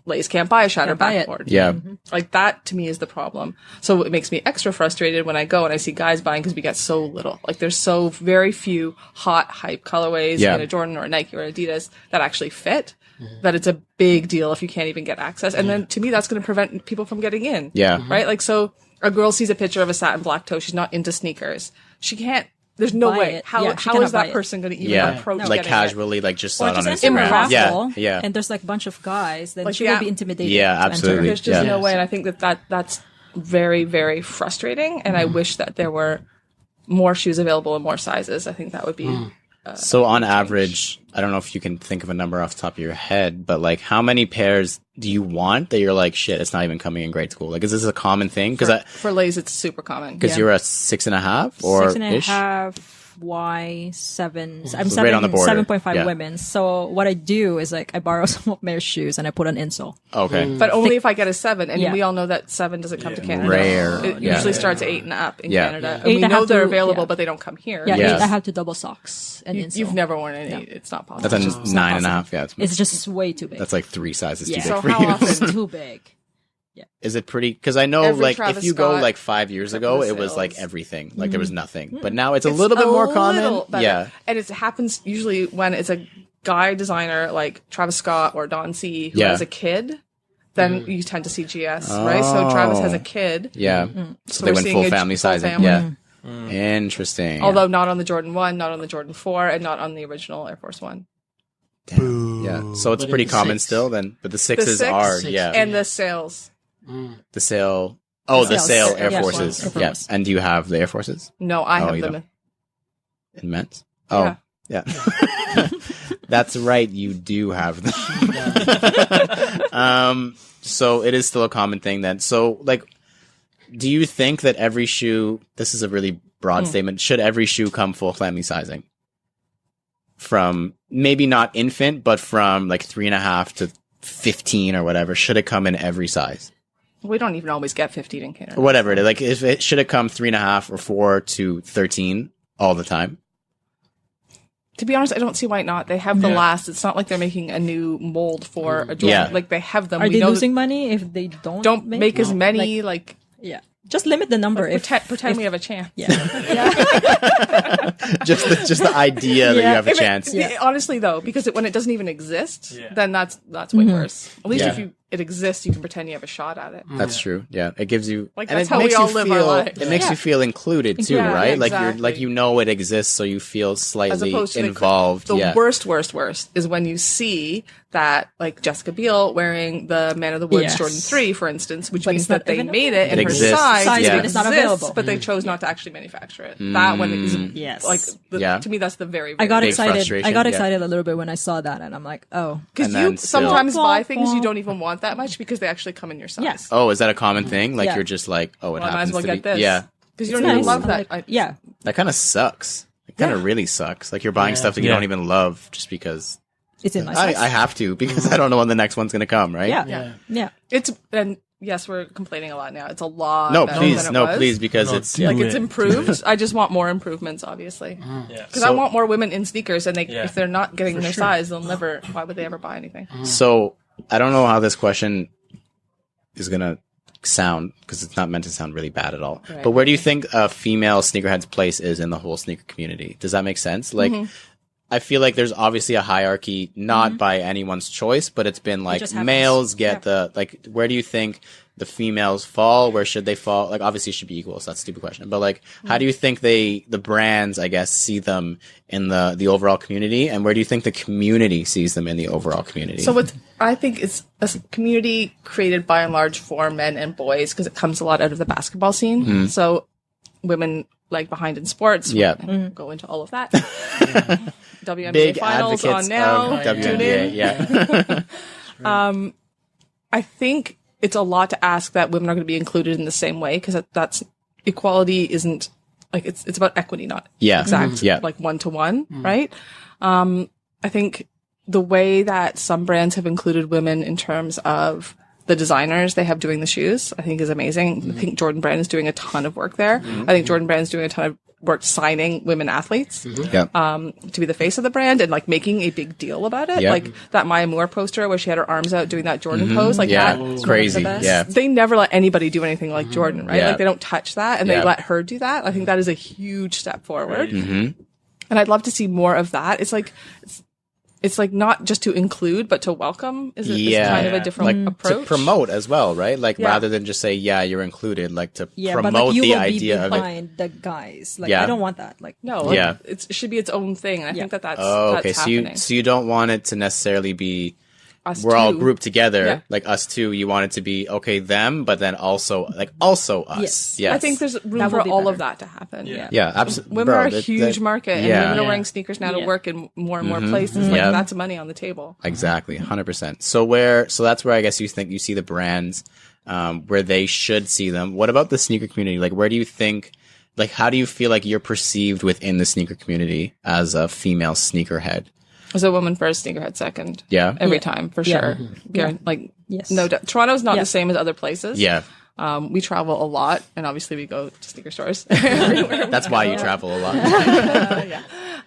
Lace can't buy a shattered buy it. backboard. Yeah. Like that to me is the problem. So it makes me extra frustrated when I go and I see guys buying because we get so little. Like there's so very few hot hype colorways Yeah. in a Jordan or a Nike or Adidas that actually fit. That it's a big deal if you can't even get access. And then to me, that's going to prevent people from getting in. Yeah. Right? Like, so a girl sees a picture of a satin black toe. She's not into sneakers. She can't, there's no Buy way. it. How Yeah, she how cannot is that buy it. person going to even Yeah. approach Like getting casually, like just saw Or it on just enter a Instagram. raffle, Yeah. and there's like a bunch of guys, then Like she the will app- be intimidated. Yeah, to enter. absolutely. There's just Yeah. no way. And I think that's very, very frustrating. And I wish that there were more shoes available in more sizes. I think that would be. So on average, I don't know if you can think of a number off the top of your head, but like how many pairs do you want that you're like, shit, it's not even coming in grade school? Like, is this a common thing? For Lays, it's super common. Because you're a 6.5 or 6.5 Y7. I'm So right on the border. 7.5 Yeah. women. So what I do is like I borrow some of their shoes and I put an insole. Okay. But only if I get a 7. And Yeah. we all know that 7 doesn't come to Canada. Rare. It Yeah. usually starts at 8 and up in Yeah. Canada. Yeah. And we 8 I know have they're to- available, yeah. but they don't come here. Yeah, Yes. I have to double socks and insole. You've never worn an 8. It's not possible. That's a It's not 9.5. Yeah. It's just way too big. That's like 3 sizes too Yeah. big So for how you. often? It's too big. Is it pretty? Because I know, Every like, Travis if you go Scott, like 5 years except ago, for the it was like sales. everything. Like there was nothing. But now it's a little bit a more common. little better. Yeah. And it happens usually when it's a guy designer like Travis Scott or Don C who Yeah. has a kid. Then you tend to see GS, right? So Travis has a kid. Yeah. So they we're went seeing full a family full sizing. family. Yeah. Interesting. Although not on the Jordan 1, not on the Jordan 4, and not on the original Air Force 1. Yeah. So it's But pretty it's common 6. still then. But the The 6s 6 are, Six. yeah. and the sales. The sale. Oh, the Sales. sale Air Yeah. Forces. Air Yeah. Force. And do you have the Air Forces No, I have you them. don't. in men's? Oh, yeah. That's right. You do have them. So it is still a common thing then. So like, do you think that every shoe, this is a really broad statement, should every shoe come full family sizing? From maybe not infant, but from like 3.5 to 15 or whatever, should it come in every size? We don't even always get 15 in Canada. Or whatever it is. Like, if it should it come 3.5 or 4 to 13 all the time? To be honest, I don't see why not. They have the last. It's not like they're making a new mold for a Jordan. Yeah. Like they have them. Are We they know losing money if they don't make as many. Like Yeah, just limit the number. If pretend we have a chance. yeah, just the idea that you have a If it- chance. honestly, though, because when it doesn't even exist, then that's way worse. At least Yeah. if it exists, you can pretend you have a shot at it. That's true. Yeah, it gives you Like, and that's it how we makes all you live our feel, lives. It makes you feel included too, Yeah, right? Like exactly. you know it exists, so you feel As slightly opposed to involved. the yeah. worst is when you see that, like Jessica Biel wearing the Man of the Woods Yes. Jordan 3, for instance, which But means it's not that they even made it in It her exists. size, Yeah. but it's not available. but they chose not to actually manufacture it. That one is Yes. like Yeah. to me that's the very, I got Big excited. frustration, I got yeah. excited a little bit when I saw that, and I'm like, oh, because And you then still- sometimes buy things you Wah, don't even want that much because they actually come in your size. Yes. Oh, is that a common thing? Like Yeah. you're just like, oh, it Well, I might happens as well to get be. this. Yeah, because you it's don't even nice. love I'm that. like, yeah, that kind of sucks. It kind of really sucks. Like you're buying stuff that you Yeah. don't even love just because it's in my size. I have to because I don't know when the next one's gonna come. Right? yeah. Yeah. yeah. It's and yes, we're complaining a lot now. It's a lot. No, better please, than it no, was. please, because No, it's do Like it's it. improved. I just want more improvements, obviously. Yeah. Because I want more women in sneakers, and Yeah. if they're not getting their size, they'll never. Why would they ever buy anything? So I don't know how this question is gonna sound because it's not meant to sound really bad at all. Right. But where do you think a female sneakerhead's place is in the whole sneaker community? Does that make sense? Like, I feel like there's obviously a hierarchy, not by anyone's choice, but it's been like just happens. males get the, like, where do you think the females fall? Where should they fall? Like, obviously it should be equal, so that's a stupid question. But like, how do you think the brands, I guess, see them in the overall community? And where do you think the community sees them in the overall community? So I think it's a community created by and large for men and boys because it comes a lot out of the basketball scene. So women like behind in sports. Yeah. We'll go into all of that. WNBA Big finals advocates on now. of Tune WNBA, in. yeah. I think it's a lot to ask that women are going to be included in the same way because that's equality isn't like it's about equity, not exact like 1-to-1, right? I think the way that some brands have included women in terms of the designers they have doing the shoes, I think is amazing. I think Jordan Brand is doing a ton of work there. I think Jordan Brand is doing a ton of work signing women athletes to be the face of the brand and like making a big deal about it. Like that Maya Moore poster where she had her arms out doing that Jordan pose, like that's crazy. Yeah. They never let anybody do anything like Jordan, right? Like they don't touch that and they let her do that. I think that is a huge step forward. And I'd love to see more of that. It's like not just to include, but to welcome is kind of a different approach. To promote as well, right? Like rather than just say, you're included, like to promote but like you the will idea be of it. behind the guys. Like I don't want that. Like No, it should be its own thing. And I think that's okay. that's happening. So you don't want it to necessarily be Us we're all too. grouped together, like us two. You want it to be them, but then also us. Yes. I think there's room That for will be all better. of that to happen. Yeah, absolutely. Women are a huge market, and women are Yeah. wearing sneakers now to Yeah. work in more and more places. Like that's money on the table. Exactly, 100%. So that's where I guess you think you see the brands, where they should see them. What about the sneaker community? Like, where do you think, like, how do you feel like you're perceived within the sneaker community as a female sneakerhead? As a woman first, sneakerhead second. Yeah. Every time, for sure. Like, no doubt. Toronto's not the same as other places. Yeah. We travel a lot, and obviously we go to sneaker stores everywhere. That's why you travel a lot.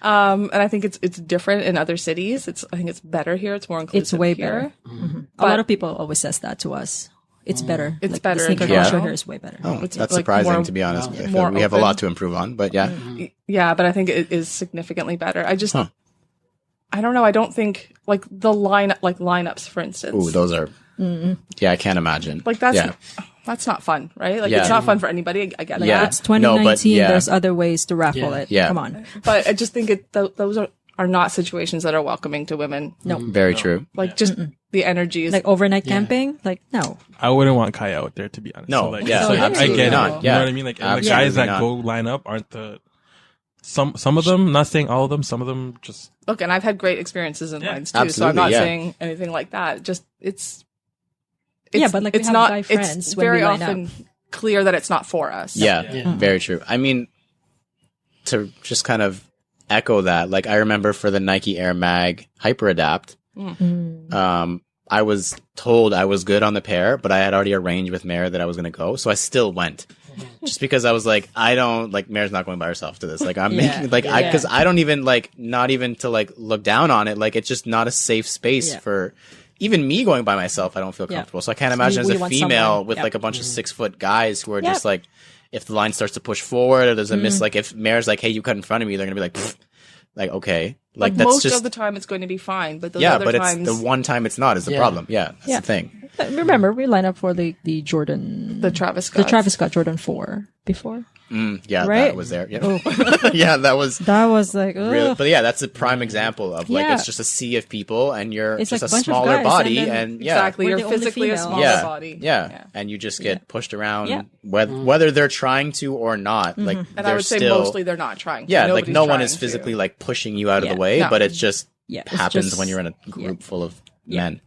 And I think it's different in other cities. I think it's better here. It's more inclusive. It's way here. better. A lot of people always says that to us. It's better. It's like, better The sneaker in culture general. here is way better. Oh, It's that's like surprising more- to be honest. I feel more we have a open. lot to improve on, but yeah. Yeah, but I think it is significantly better. I don't know. I don't think like the lineups, for instance. Ooh, those are. Yeah, I can't imagine. Like that's not fun, right? Like Yeah. it's not fun for anybody. I get Yeah. that. It's 2019. No, but There's other ways to raffle it. Yeah. Come on. But I just think those are not situations that are welcoming to women. No. Very true. Like just the energy is Like overnight camping? Like, no. I wouldn't want Kaya out there, to be honest. No, so, like, yeah, so I absolutely get it. not. You Yeah. know what I mean? Like, and the Absolutely guys that not. go line up aren't the. Some of them, not saying all of them, some of them just. look, and I've had great experiences in lines too. So Absolutely, I'm not yeah. saying anything like that. Just it's but like we it's have not. guy It's friends when very we line often up. clear that it's not for us. Yeah, very true. I mean, to just kind of echo that, like I remember for the Nike Air Mag Hyper Adapt, I was told I was good on the pair, but I had already arranged with Mare that I was going to go, so I still went. Just because I was like, I don't like Mare's not going by herself to this. Like I'm making like because I don't even like not even to like look down on it. Like it's just not a safe space for even me going by myself. I don't feel comfortable. So I can't imagine we as a want female someone. with like a bunch of 6-foot guys who are just like, if the line starts to push forward or there's a miss, like if Mare's like, hey, you cut in front of me, they're gonna be like, pfft. Like okay, like that's most just of the time it's going to be fine, but those yeah, other but times it's the one time it's not is the problem. Yeah, that's the thing. But remember, we line up for the Jordan, the Travis the Scott. Travis Scott Jordan 4 before. Yeah, Right? that was there. Yeah, yeah, that was. That was like, Really, ugh. but yeah, that's a prime example of like Yeah. it's just a sea of people, and you're It's just like a a bunch of smaller guys, body, and then- and yeah, Exactly, We're you're the only physically a female. smaller yeah, body. yeah, and you just get pushed around, Yeah. whether they're trying to or not. Like, And they're I would say still, mostly they're not trying. yeah, like Nobody's no one trying is to. physically like pushing you out of Yeah. the way, No. but it's just It's happens just- when you're in a group full of men.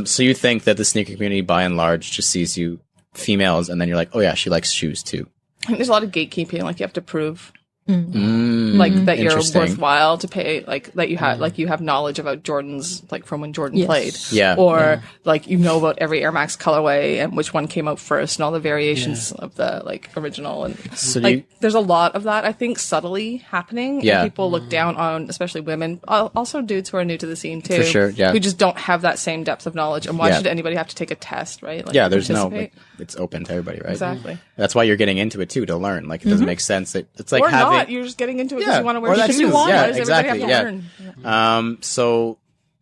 So you think that the sneaker community, by and large, just sees you females, and then you're like, oh yeah, she likes shoes too. I think there's a lot of gatekeeping. Like you have to prove, like that you're Interesting. worthwhile to pay. Like that you have, like you have knowledge about Jordan's, like from when Jordan Yes. played. Yeah. Or like you know about every Air Max colorway and which one came out first and all the variations of the like original and So do like you- there's a lot of that I think subtly happening. Yeah. And people look down on, especially women, also dudes who are new to the scene too. For sure, yeah. Who just don't have that same depth of knowledge. And why Yeah. should anybody have to take a test, right? Like, Yeah, to there's no, participate? like, it's open to everybody, right? Exactly. That's why you're getting into it too, to learn. Like, it doesn't make sense that it's like Or having not. You're just getting into it because you want to wear or that shoes. too. Why Yeah, does everybody exactly. have to learn? So,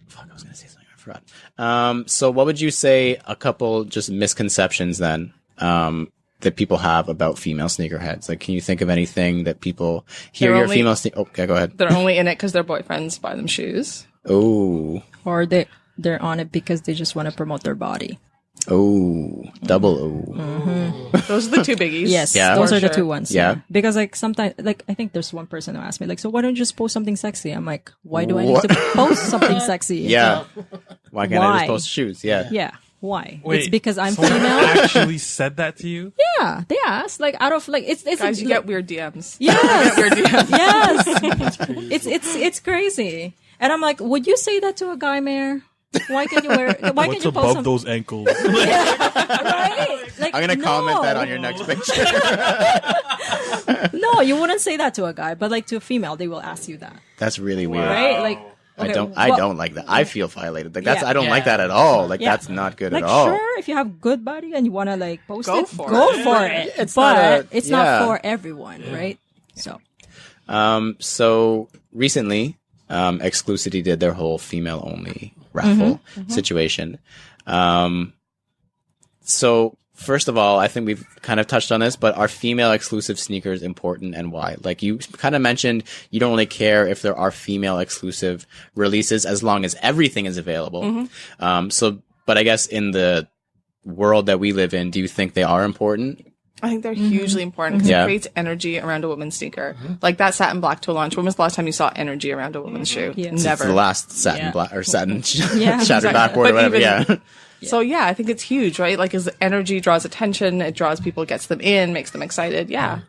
fuck, I was gonna say something. I forgot. So what would you say a couple just misconceptions then, that people have about female sneakerheads? Like, can you think of anything that people hear They're your only- female okay, go ahead. They're only in it because their boyfriends buy them shoes. Oh, Or they're on it because they just want to promote their body. double O. Those are the two biggies. Yes, Yeah. those For are the sure. two ones. Yeah. Because like sometimes, like I think there's one person who asked me, like, so why don't you just post something sexy? I'm like, why do I need What? to post something sexy? Yeah. Why can't I just Why? post shoes? Yeah. Yeah. Why? Wait, It's because I'm someone female. actually said that to you? Yeah, they asked like out of like it's Guys, you like, get weird DMs. yes, Weird DMs. yes. It's crazy. And I'm like, would you say that to a guy, Mayor? Why can you wear? Why What's can you above post some, those ankles? right? Like, I'm gonna comment that on your next picture. No, you wouldn't say that to a guy, but like to a female, they will ask you that, That's really weird. right? Like, I okay, don't well, like that. I feel violated. Like that's Yeah. I don't like Yeah. that at all. Like Yeah. that's not good like at all. sure, if you have good body and you want to like post Go it, for go it. for it. It's but not a- it's yeah. not for everyone, right? So So recently, Exclusivity did their whole female only raffle situation. So first of all, I think we've kind of touched on this, but are female exclusive sneakers important and why? Like you kind of mentioned, you don't really care if there are female exclusive releases as long as everything is available. But I guess in the world that we live in, do you think they are important? I think they're hugely important because Yeah. it creates energy around a woman's sneaker. Like that satin black toe launch. When was the last time you saw energy around a woman's shoe? Yeah. It's Never. the last satin Yeah. black or satin Yeah, shattered exactly. backboard or But whatever. even- Yeah. So yeah, I think it's huge, right? Like, as energy draws attention, it draws people, gets them in, makes them excited. Yeah.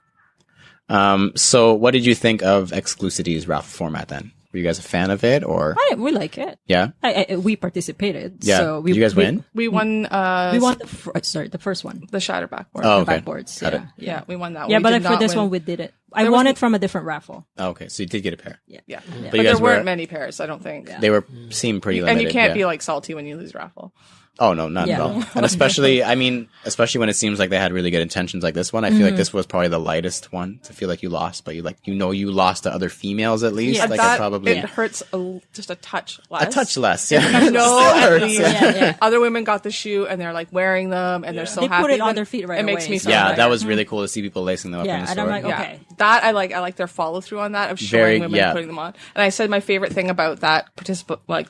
So what did you think of Exclusivity's raffle format then? Were you guys a fan of it or? we like it. Yeah. We participated. Yeah. So we, Did you guys we- win? We won, We won the first one. the shatter backboard. Oh, The okay. backboards. Got Yeah. it. Yeah, we won that Yeah, one. but We like did for not this win. one, we did it. I There won was- it from a different raffle. Oh, okay. So you did get a pair. Yeah. Yeah. Yeah. But you there guys weren't were- many pairs, I don't think. They were seemed pretty limited. And you can't yeah. be like salty when you lose raffle. Oh no, not at Yeah. all. And especially when it seems like they had really good intentions like this one. I feel like this was probably the lightest one to feel like you lost, but you lost to other females at least. Yeah. Like that, it probably it hurts just a touch less. a touch less. Yeah. No, Still at hurts. least Yeah. other women got the shoe and they're like wearing them and they're so They happy. put it on Then their feet right It makes away, me so- so Yeah, better. that was really cool to see people lacing them up Yeah, in the and store. I'm like, Yeah, okay. that I like. I like their follow through on that of showing Very- women yeah. putting them on. And I said my favorite thing about that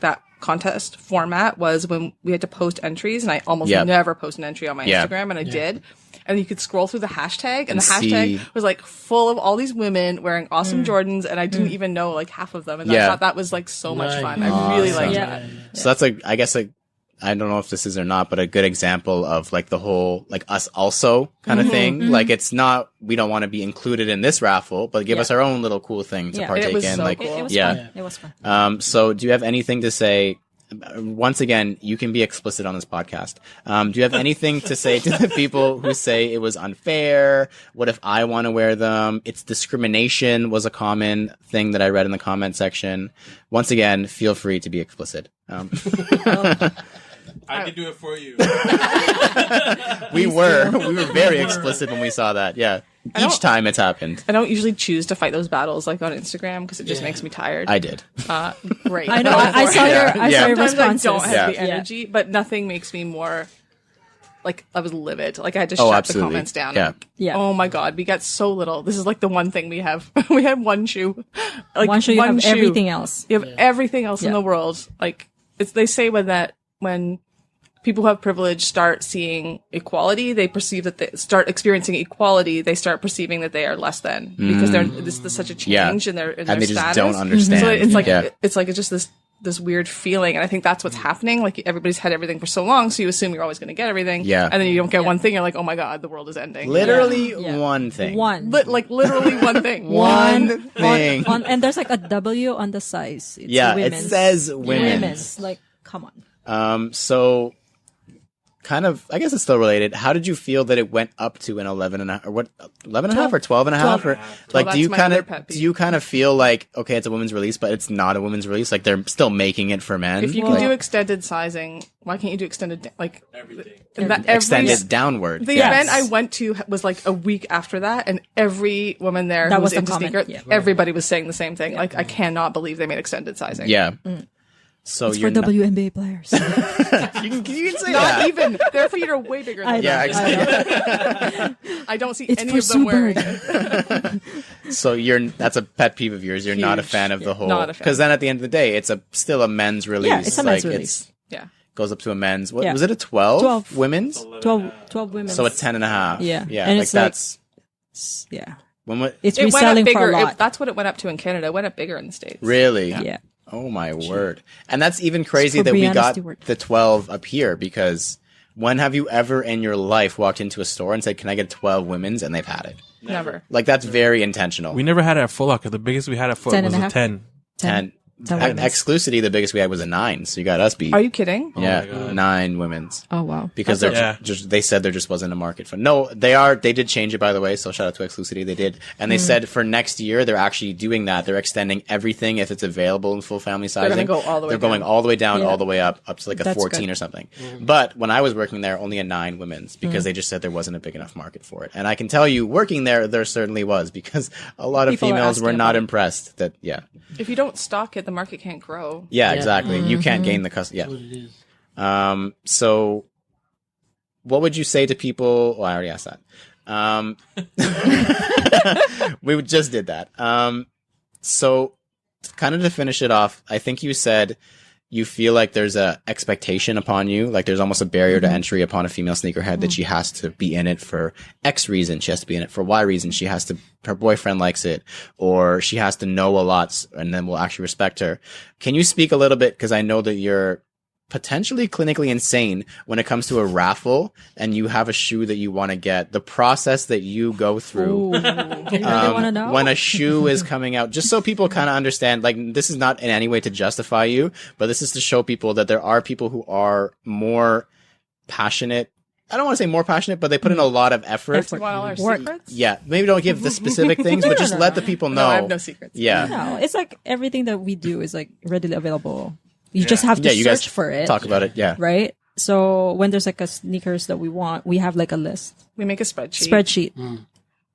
that contest format was when we had to post entries, and I almost Yep. never post an entry on my Yeah. Instagram, and I did. And you could scroll through the hashtag, and And the hashtag see- was like full of all these women wearing awesome Jordans, and I didn't even know like half of them. And Yeah. I thought that was like so much Nice. fun. I really liked Yeah. that. So that's I guess I don't know if this is or not, but a good example of like the whole like us also kind of thing. Like it's not, we don't want to be included in this raffle, but give Yeah. us our own little cool thing to Yeah. partake It was in. so Like, cool. It was yeah. fun. It was fun. So do you have anything to say? Once again, you can be explicit on this podcast. Do you have anything to say to the people who say it was unfair? What if I want to wear them? It's discrimination was a common thing that I read in the comment section. Once again, feel free to be explicit. I can do it for you. We were very explicit when we saw that. Yeah. Each time it's happened. I don't usually choose to fight those battles like on Instagram because it just makes me tired. I did. Great. I know. I saw your. I Yeah. saw your Sometimes I responses. don't have the Yeah. energy, but nothing makes me more like I was livid. Like I had to Oh, shut absolutely. the comments down. Yeah. Yeah. Oh my god, we got so little. This is like the one thing we have. We had one shoe. Like Once you have everything else. You have everything else in Yeah. the world. Like they say when people who have privilege start seeing equality, they perceive that they start experiencing equality. They start perceiving that they are less than because this is such a change in their And their they status. just don't understand. So it's like Yeah. it's just this weird feeling, and I think that's what's happening. Like everybody's had everything for so long, so you assume you're always going to get everything. Yeah. and then you don't get one thing. You're like, oh my god, the world is ending. Literally Yeah. one thing. One. Like literally one thing. One thing. And there's like a W on the size. It's Yeah, it women's. says women's. Women's. Like, come on. So kind of, I guess it's still related. How did you feel that it went up to an 11 and a half, or what, 11 and a half or 12 and a half? Or like, Well, do you that's my kind other of, pet peeve. do you kind of feel like, okay, it's a women's release, but it's not a women's release? Like they're still making it for men? If you can do extended sizing, why can't you do extended, like, extended downward. The Yes. event I went to was like a week after that, and every woman there That who was was the into comment, sneakers, yeah. everybody was saying the same thing. Like, I cannot believe they made extended sizing. Yeah. So It's you're for not, WNBA players. you can say Not that. even. Their feet are way bigger than Yeah, that. exactly. I don't see It's any for of them wearing Sue it. So that's a pet peeve of yours. You're not a Huge. fan of the whole, Not a fan. because then at the end of the day, it's still a men's release. Yeah, it's a men's like, release. Yeah. Goes up to a men's. What Yeah. was it? A 12? 12. Women's? 12 women. So a 10 and a half. Yeah. Yeah. And Like it's like- that's yeah. it's It went up reselling for bigger. a lot. That's what it went up to in Canada. It went up bigger in the States. really. Yeah. Oh my word. And that's even crazy for that we Brianna got Stewart. the 12 up here, because when have you ever in your life walked into a store and said, "Can I get 12 women's?" and they've had it? Never. Like that's very intentional. We never had it at Foot Locker. The biggest we had at Foot 10 was and a a half. 10. 10. 10 At women's. Exclusivity, the biggest we had was a 9. So you got us beat. Are you kidding? Yeah, my God. 9 women's. Oh, wow. Because That's they're just they said there just wasn't a market for. No, they did change it, by the way. So shout out to Exclusivity, they did, and they said for next year they're actually doing that. They're extending everything if it's available in full family sizing. gonna go all the way They're going down. all the way down, Yeah. all the way up to like a That's 14 good. or something. But when I was working there, only a 9 women's, because they just said there wasn't a big enough market for it. And I can tell you, working there certainly was, because a lot of People are females were asking not about it. impressed. That If you don't stock it, the market can't grow. yeah, exactly. You can't gain the customer. Yeah. What it is. So what would you say to people? Well, I already asked that. We just did that. So kind of to finish it off, I think you said you feel like there's a expectation upon you, like there's almost a barrier to entry upon a female sneakerhead that she has to be in it for X reason, she has to be in it for Y reason, her boyfriend likes it, or she has to know a lot, and then we'll actually respect her. Can you speak a little bit, because I know that you're potentially clinically insane when it comes to a raffle and you have a shoe that you want to get, the process that you go through Ooh. You really want to know? when a shoe is coming out, just so people kind of understand, like, this is not in any way to justify you, but this is to show people that there are people who are more passionate. I don't want to say more passionate, but they put in a lot of effort. You want all our Work. secrets? Yeah, maybe don't give the specific things, but just let the people know. No, I have no secrets. Yeah. No, it's like everything that we do is like readily available. You just have to Yeah, you guys search for it. talk about it. Yeah. Right? So when there's like a sneakers that we want, we have like a list. We make a spreadsheet.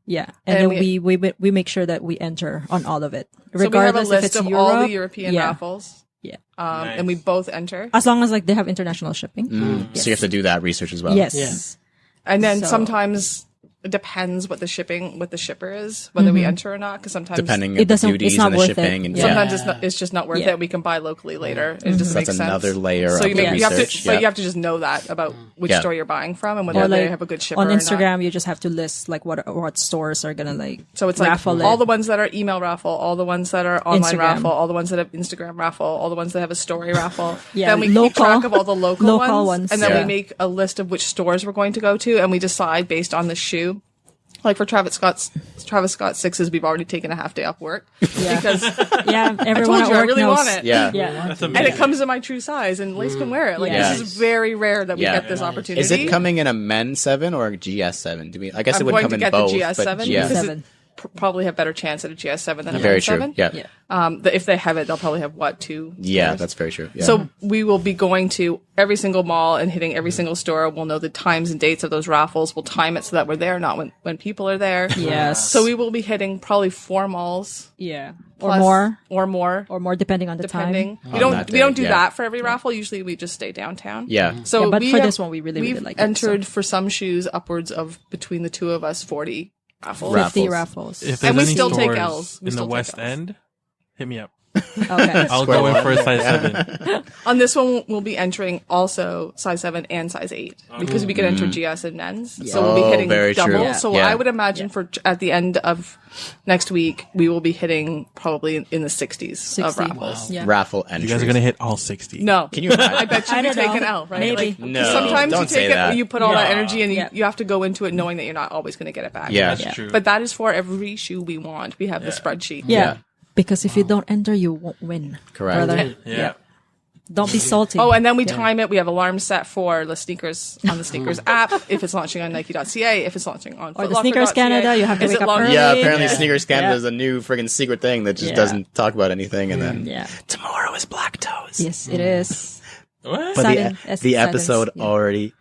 Yeah. And And then we make sure that we enter on all of it. So we have a Regardless if list it's of Europe. all the European yeah. raffles. Yeah. And we both enter. As long as like they have international shipping. So you have to do that research as well. Yes. Yeah. And then So- sometimes it depends what the shipper is, whether we enter or not. Because sometimes Depending It on the doesn't- duties it's not and the worth shipping. it. And Yeah. sometimes it's just not worth Yeah. it. We can buy locally later. It just That's makes sense. another layer So of you, the you have to, research. but Yeah. you have to just know that about which Yeah. store you're buying from and whether Or they like have a good shipper on or not. Instagram, you just have to list like what stores are gonna like. So it's like raffle all it. the ones that are email raffle, all the ones that are online Instagram. raffle, all the ones that have Instagram raffle, all the ones that have a story raffle. Yeah, Then we keep local- track of all the local ones. and then Yeah. we make a list of which stores we're going to go to, and we decide based on the shoe. Like for Travis Scott 6s, we've already taken a half day off work because Yeah, I everyone told at you I work really knows. want it. Yeah. Yeah. That's And amazing. it comes in my true size, and Lace can wear it. Like Yeah. this is very rare that we Yeah. get this opportunity. Is it coming in a men's 7 or a GS7? I guess I'm it would going come to in get both. the GS7 but yeah. because GS7. it probably have better chance at a GS7 than a Very men's true. 7. Yeah. Yeah. If they have it, they'll probably have two. Yeah, stores? that's very true. Yeah. So we will be going to every single mall and hitting every single store. We'll know the times and dates of those raffles. We'll time it so that we're there, not when people are there. Yes. So we will be hitting probably 4 malls. Yeah. Or plus- more. Or more. Depending on the Depending. time. We On don't that we don't day, do yeah. that for every raffle. Usually we just stay downtown. yeah. So Yeah, but we for have- this one, we really we've like it, so. entered for some shoes upwards of between the two of us 40 raffles. 50 Raffles. raffles. If And there's we any still take stores Ls. We in still the take West Ls. End, hit me up. Okay. I'll Square go in one. for a size 7. On this one, we'll be entering also size 7 and size 8 because we can enter GS and men's. So we'll be Oh, hitting very double. true. Yeah. So Yeah. I would imagine at the end of next week, we will be hitting probably in the 60s of 60. raffles. Yeah. Raffle You entries. guys are gonna hit all 60. No. Can you imagine? I bet you I we don't take know. an L, right? Maybe. Like, No, sometimes don't you say take that. you put all that Yeah. energy and Yeah. you have to go into it knowing that you're not always going to get it back. Yeah. That's Yeah. true. But that is for every shoe we want. We have the spreadsheet. Yeah. Yeah. Because if you don't enter, you won't win. Correct. Brother. yeah. Don't be salty. Oh, and then we time it. We have alarms set for the sneakers on the sneakers app. If it's launching on Nike.ca, if it's launching on or the Sneakers Canada, you have to wake up early. Yeah, apparently Sneakers Canada is a new friggin' secret thing that just doesn't talk about anything. And then tomorrow is Black Toes. Yes, it is. What? But the episode already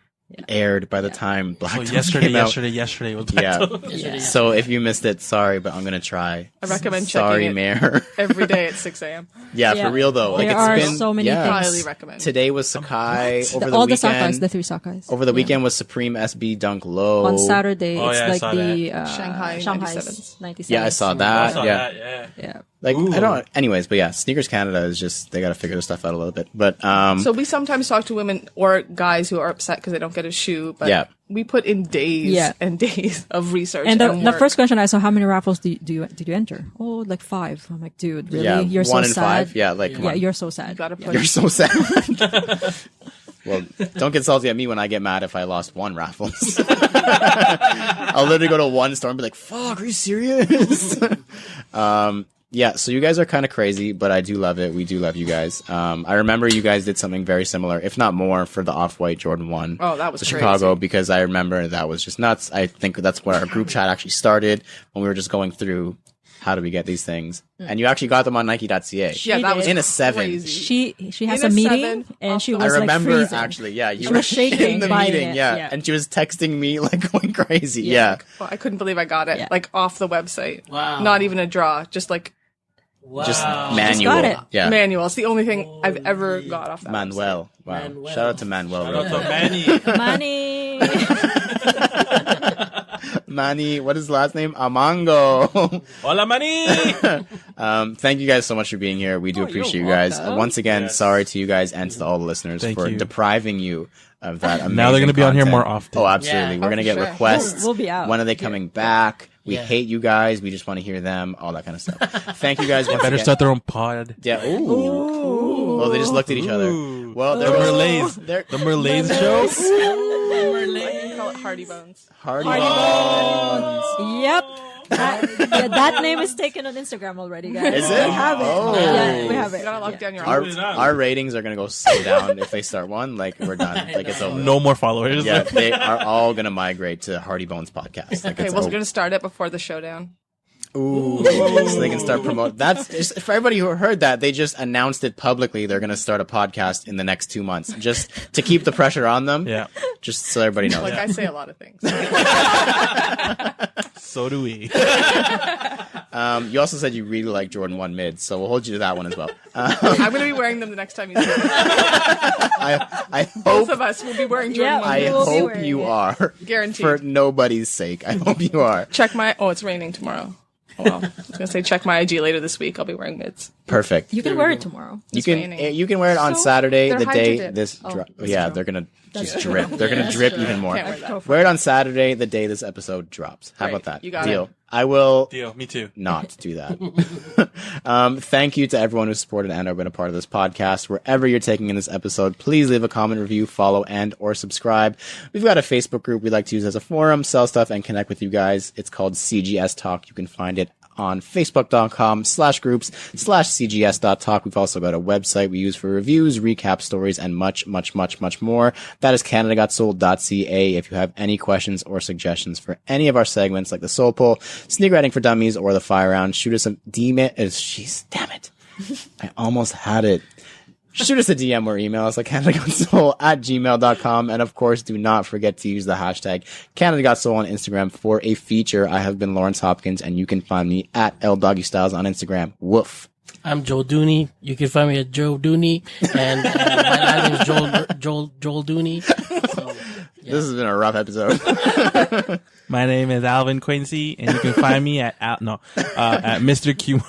aired by the time Black Toes came out. Yesterday was Black Toes. Yeah. So if you missed it, sorry, but I'm gonna try. I recommend sorry, checking it Mayor. every day at 6 a.m. Yeah, for real though. There are so many things. Highly recommend. Today was Sakai over the all weekend. the Sakais, the 3 Sakais. Over the weekend was Supreme SB Dunk Low. On Saturday, it's I like saw the Shanghai 97s. Yeah, I saw that. Yeah. Like I don't. Anyways, but yeah, Sneakers Canada is just they got to figure this stuff out a little bit. But so we sometimes talk to women or guys who are upset because they don't get a shoe. But we put in days and days of research. And the work. first question I saw, how many raffles did you enter? Oh, like 5. I'm like, dude, really? yeah, You're 1 so in sad. 5. Yeah, like come on. You're so sad. You gotta put You're so sad. Well, don't get salty at me when I get mad if I lost 1 raffles. I'll literally go to one store and be like, "Fuck, are you serious?" Yeah, so you guys are kind of crazy, but I do love it. We do love you guys. I remember you guys did something very similar, if not more, for the Off-White Jordan 1. Oh, that was to crazy. Chicago, because I remember that was just nuts. I think that's where our group chat actually started, when we were just going through how do we get these things. And you actually got them on Nike.ca. Yeah, that was in a 7. crazy. She has In a a meeting 7, and she I was like remember freezing. actually, yeah, you She were was shaking in the buying meeting, it, yeah, and she was texting me like going crazy, yeah. Well, I couldn't believe I got it like off the website. Wow. Not even a draw, just like Just Wow. manual, got it. yeah. manual. It's the only thing I've ever got off that website. Manuel, wow. Manuel. Shout out to Manuel. Shout out to Manny. Money. Manny, what is his last name? Amango. Hola, Manny. Thank you guys so much for being here. We do appreciate you guys. Once again, sorry to you guys and to all the listeners Thank for you. depriving you of that amazing Now they're going to be on here content. more often. Oh, absolutely. Yeah. We're going to Oh, get for sure. requests. We'll be out. When are they coming back? We Yeah. hate you guys. We just want to hear them. All that kind of stuff. Thank you guys. Once Better again. start their own pod. Yeah. Ooh. Oh, they just looked at each other. Well, The there goes Merlays. There- The Merlays show. You call it Hardie Bones. Hardie Bones. Yep. That name is taken on Instagram already, guys. Is it? We have it. Oh. Yeah, we have You it. gotta lock down your Our, arms. our ratings are gonna go so down if they start one. Like we're done. Like it's over. No more followers. Yeah, they are all gonna migrate to Hardie Bones podcast. Like Okay, it's we're over. gonna start it before the showdown. Ooh, so they can start promoting. That's just, for everybody who heard that. They just announced it publicly. They're gonna start a podcast in the next 2 months, just to keep the pressure on them. Yeah. Just so everybody knows. Like I say a lot of things. So do we. You also said you really like Jordan 1 mids, so we'll hold you to that one as well. I'm gonna be wearing them the next time you see me. I Both hope of us will be wearing Jordan Yeah, 1 I we will be hope wearing you it. are. Guaranteed. For nobody's sake, I hope you are. Check my. Oh, it's raining tomorrow. Oh, well, I was gonna say check my IG later this week. I'll be wearing mids. Perfect. You can wear it tomorrow. You It's can raining. you can wear it on So, Saturday, they're the day hydro-dipped. this Oh, drop. that's Yeah, true. they're gonna just true. drip. They're gonna drip even more. Can't wear that. Wear it on Saturday, the day this episode drops. How Great. about that? You got Deal. it. I will Deal. Me too. not do that. Thank you to everyone who supported and or been a part of this podcast. Wherever you're taking in this episode, please leave a comment, review, follow, and or subscribe. We've got a Facebook group we like to use as a forum, sell stuff, and connect with you guys. It's called CGS Talk. You can find it on facebook.com/groups/cgs.talk. We've also got a website we use for reviews, recap stories, and much, much, much, much more. That is canadagotsold.ca. If you have any questions or suggestions for any of our segments, like the Soul Pull, Sneakerheading for Dummies, or the Fire Round, shoot us a DM. Damn it. I almost had it. Shoot us a DM or email us at canadagotsoul@gmail.com. And of course, do not forget to use the hashtag CanadaGotSoul on Instagram for a feature. I have been Lawrence Hopkins, and you can find me at LDoggyStyles on Instagram. Woof. I'm Joel Dooney. You can find me at Joe Dooney, and my last name is Joel Dooney. So, This has been a rough episode. My name is Alvin Quincy, and you can find me at Mr. Q.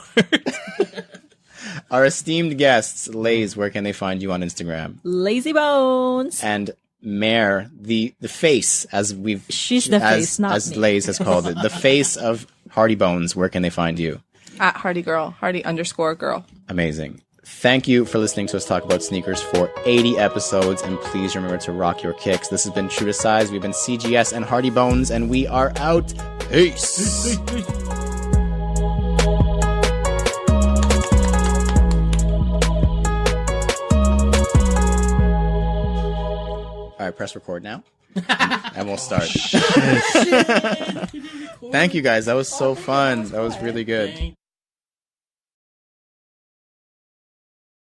Our esteemed guests, Laizey, where can they find you on Instagram? Lazy Bones. And Mare, the face, as we've She's the face, not as me. Laizey has called it, the face of Hardie Bones. Where can they find you? At Hardie Girl, Hardie_girl. Amazing. Thank you for listening to us talk about sneakers for 80 episodes, and please remember to rock your kicks. This has been True to Size. We've been CGS and Hardie Bones, and we are out. Peace. All right, press record now. And we'll start. Thank you guys. That was so fun. That was really good.